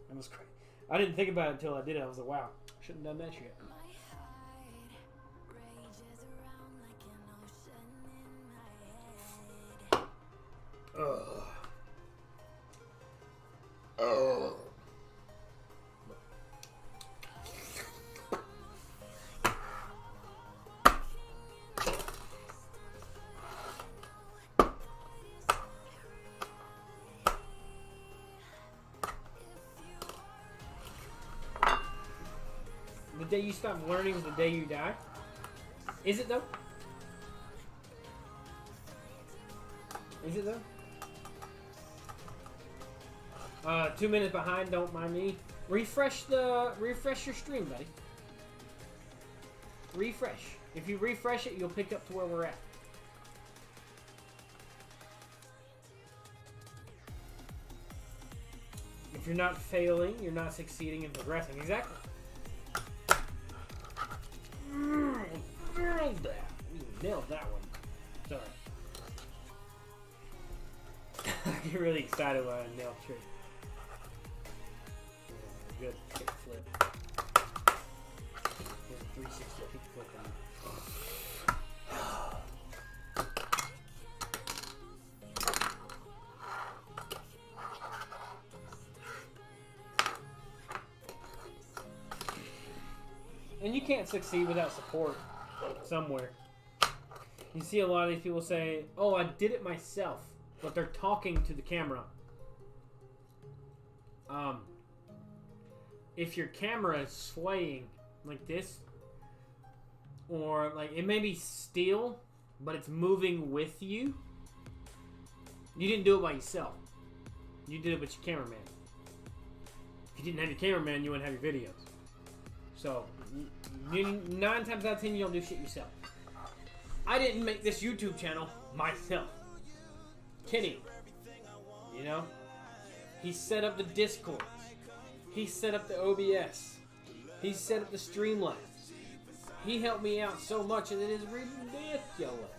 That was crazy. I didn't think about it until I did it. I was like, wow, shouldn't have done that shit. Ugh. Oh. day you stop learning is the day you die. Is it though? Is it though? 2 minutes behind, don't mind me. Refresh your stream, buddy. Refresh. If you refresh it, you'll pick up to where we're at. If you're not failing, you're not succeeding and progressing. Exactly. Nailed that. You nailed that one. Sorry. I get really excited when I nail trick. Yeah, good kick flip. There's a 360 kick flip in there. And you can't succeed without support somewhere. You see a lot of these people say, oh, I did it myself. But they're talking to the camera. If your camera is swaying like this, or like it may be still, but it's moving with you, you didn't do it by yourself. You did it with your cameraman. If you didn't have your cameraman, you wouldn't have your videos. So, 9 times out of 10, you don't do shit yourself. I didn't make this YouTube channel myself. Kenny, you know, he set up the Discord. He set up the OBS. He set up the Streamlabs. He helped me out so much that it is ridiculous.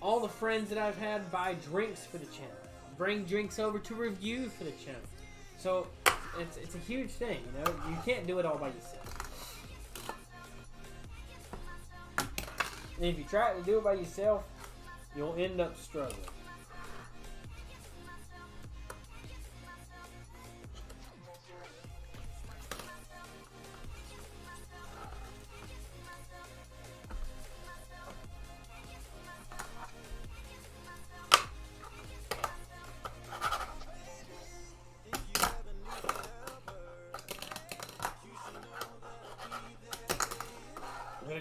All the friends that I've had buy drinks for the channel, bring drinks over to review for the channel. So it's a huge thing, you know. You can't do it all by yourself. And if you try to do it by yourself, you'll end up struggling.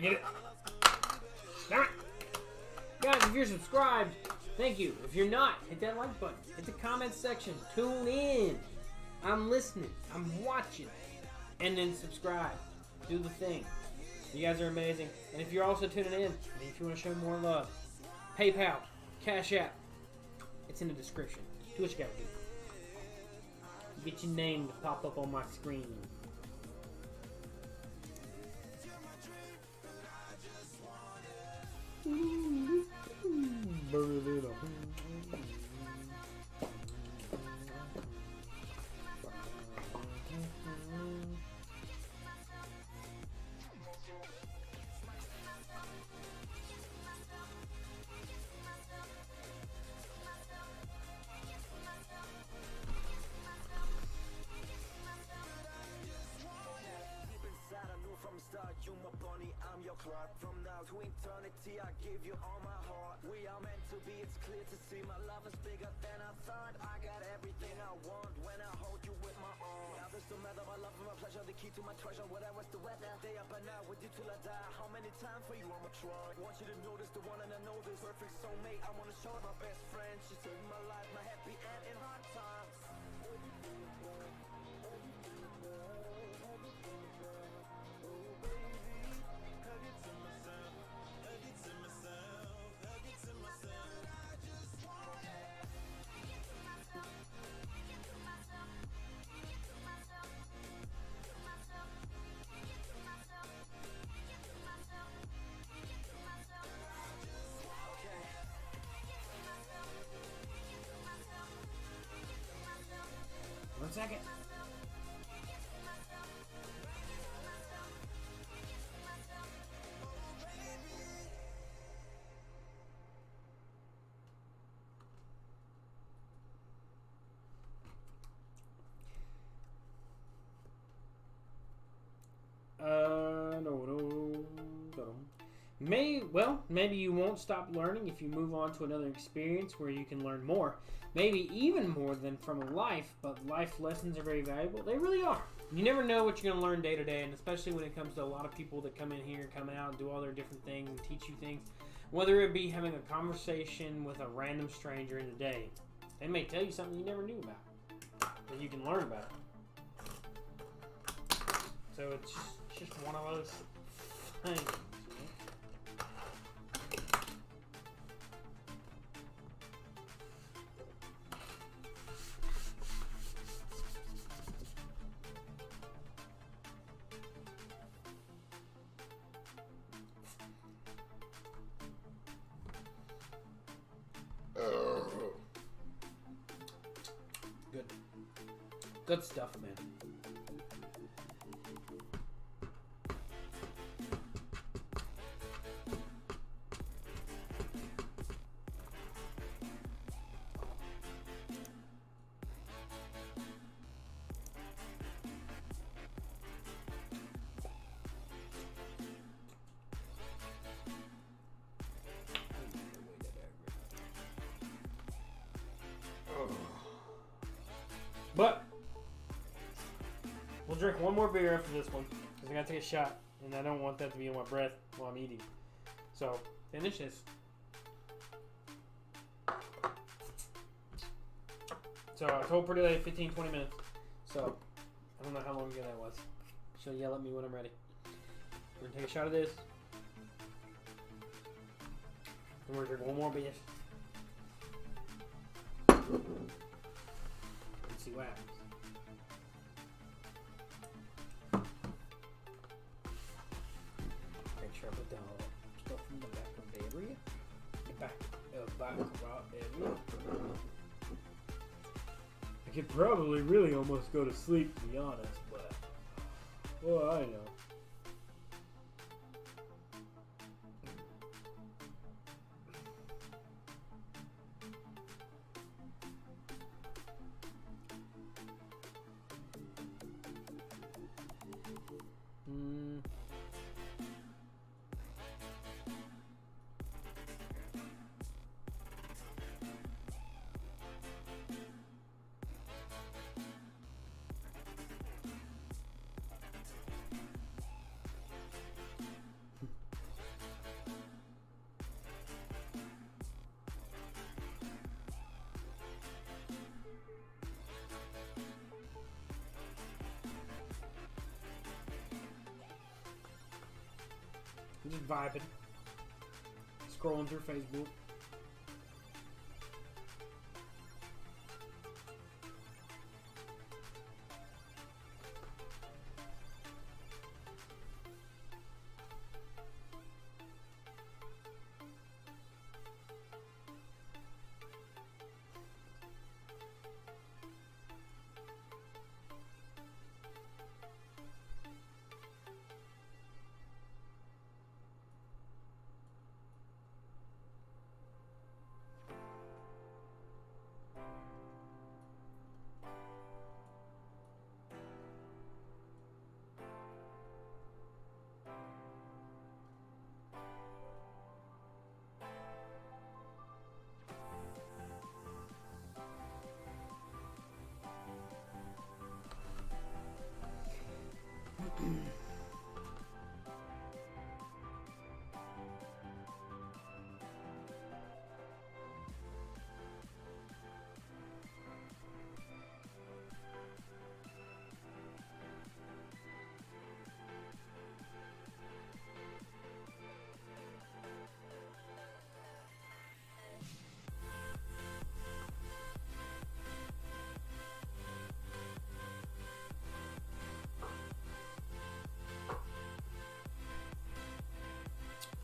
Get it. Damn it. Guys, if you're subscribed, thank you. If you're not, hit that like button. Hit the comment section. Tune in. I'm listening. I'm watching. And then subscribe. Do the thing. You guys are amazing. And if you're also tuning in, and if you want to show more love, PayPal, Cash App, it's in the description. Do what you gotta do. Get your name to pop up on my screen. From now to eternity, I give you all my heart. We are meant to be, it's clear to see. My love is bigger than I thought. I got everything I want when I hold you with my arms. Now there's no matter my love and my pleasure, the key to my treasure. Whatever's the weather, day up and out with you till I die. How many times for you I'ma try? Want you to notice the one and I know this perfect soulmate. I wanna show her my best friend. She saved my life, my happy end in hard times. One second. No. well, maybe you won't stop learning if you move on to another experience where you can learn more. Maybe even more than from a life, but life lessons are very valuable. They really are. You never know what you're going to learn day to day, and especially when it comes to a lot of people that come in here, come out, and do all their different things and teach you things. Whether it be having a conversation with a random stranger in the day. They may tell you something you never knew about, that you can learn about. So it's just one of those things. Good stuff, man. But we'll drink one more beer after this one because I gotta take a shot, and I don't want that to be in my breath while I'm eating. So finish this. So I told Pretty Lady 15-20 minutes. So I don't know how long ago that was. She'll yell at me when I'm ready. We're gonna take a shot of this, and we're gonna drink one more beer. See what happens. Make sure I put down all that stuff in the back of the area. The back of the area. I could probably really almost go to sleep, to be honest, but well, I know. Just vibing, scrolling through Facebook.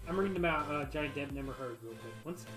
I'm reading about Johnny Depp Never Heard real quick. One second.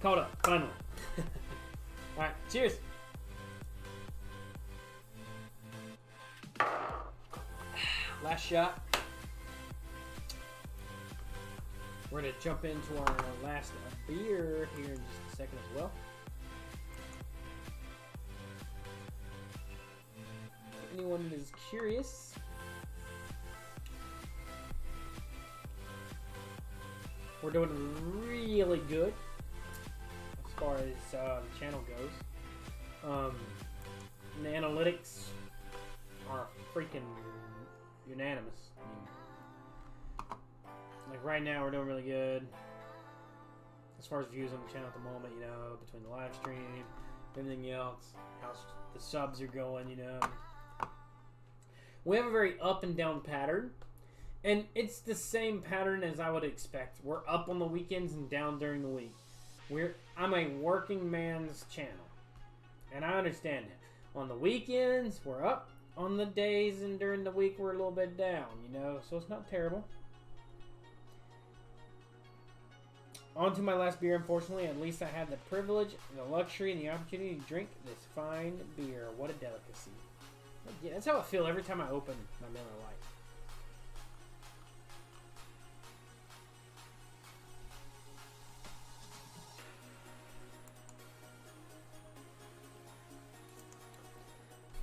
Caught up, finally. Alright, cheers. Last shot. We're going to jump into our last beer here in just a second as well. For anyone that is curious, we're doing really good as far as the channel goes. The analytics are freaking unanimous. I mean, like right now, we're doing really good as far as views on the channel at the moment. You know, between the live stream, everything else, how the subs are going. You know, we have a very up and down pattern, and it's the same pattern as I would expect. We're up on the weekends and down during the week. I'm a working man's channel, and I understand it. On the weekends, we're up. On the days and during the week, we're a little bit down, you know, so it's not terrible. On to my last beer, unfortunately. At least I had the privilege, the luxury, and the opportunity to drink this fine beer. What a delicacy. Yeah, that's how I feel every time I open my Miller Lite.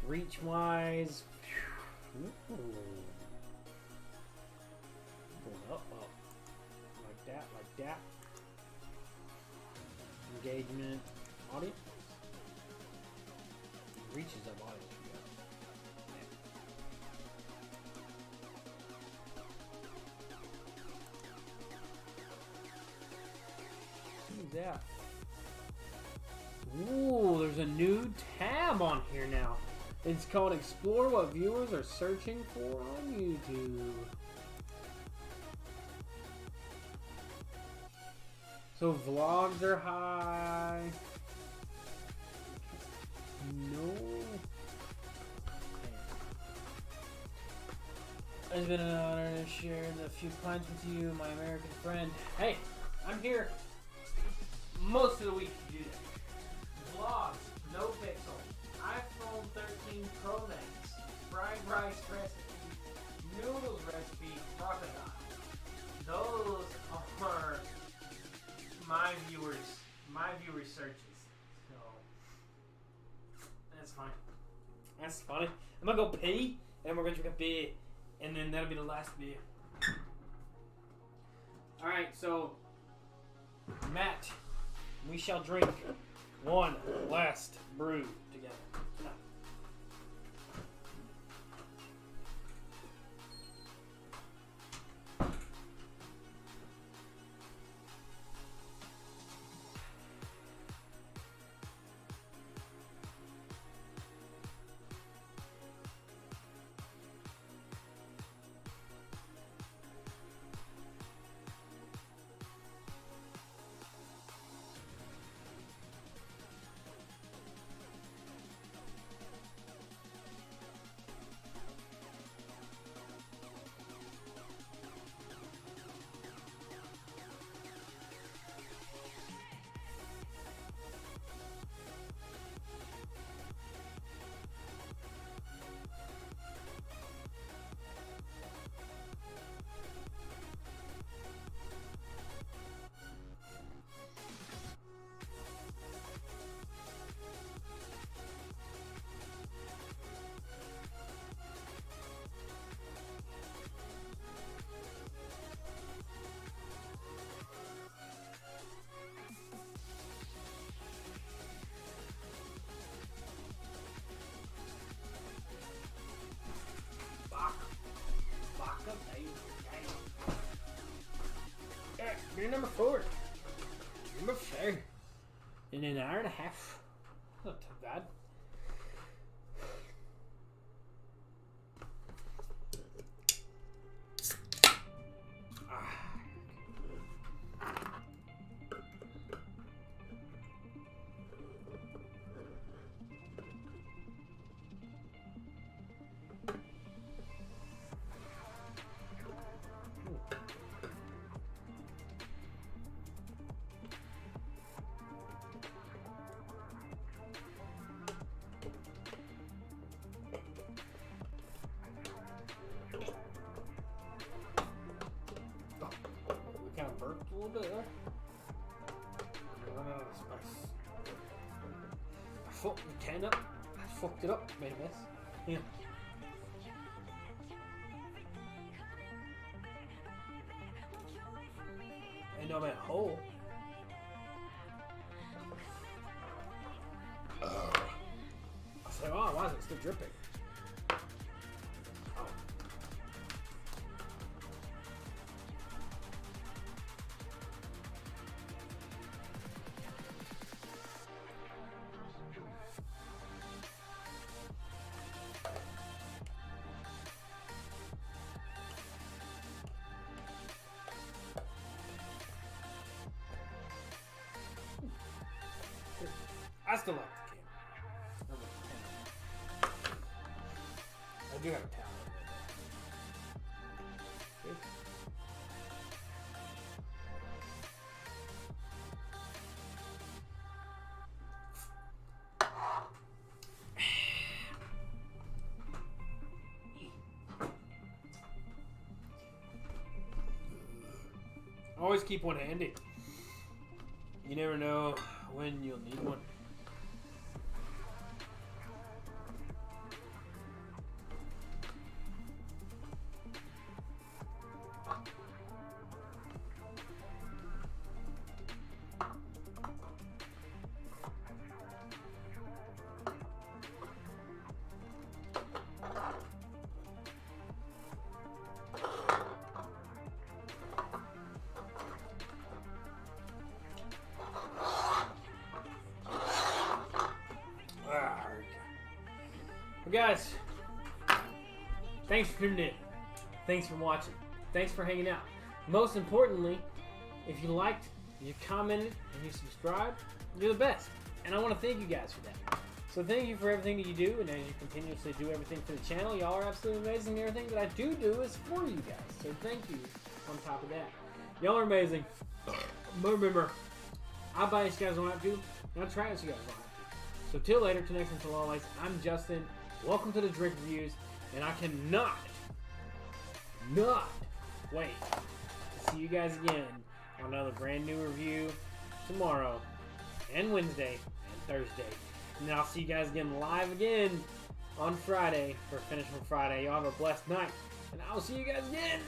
Reach wise, going up, like that. Engagement, audience, reaches up audience. Who's that? Ooh, there's a new tab on here now. It's called Explore What Viewers Are Searching For on YouTube. So vlogs are high. No. It's been an honor to share the few pints with you, my American friend. Hey, I'm here most of the week to do that. Vlogs, no pixel. iPhone 13 Pro Max, fried rice recipe, noodles recipe, crocodile. Those are my viewers' searches. So that's fine. That's funny. I'm gonna go pee, and we're gonna drink a beer, and then that'll be the last beer. All right, so Matt, we shall drink one last brew together. Beer number 4. Number 4. In an hour and a half. Not too bad. fucked the can up. I fucked it up. Made a mess. Yeah. Ain't no man hole. I said, oh, why is it still dripping? Oh. I still like the can. I do have a towel. Good. Always keep one handy. You never know when you'll need one. Well, guys, thanks for tuning in. Thanks for watching. Thanks for hanging out. Most importantly, if you liked, you commented, and you subscribed, you're the best. And I want to thank you guys for that. So thank you for everything that you do, and as you continuously do everything for the channel, y'all are absolutely amazing. Everything that I do is for you guys. So thank you on top of that. Y'all are amazing. But remember, I buy what you guys don't have to, and I try what you guys don't have to. So till later, till next time, till always, I'm Justin. Welcome to the Drink Reviews, and I cannot wait to see you guys again on another brand new review tomorrow, and Wednesday, and Thursday. And then I'll see you guys again live again on Friday for Finish on Friday. Y'all have a blessed night, and I'll see you guys again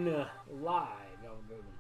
live. Y'all have a good one.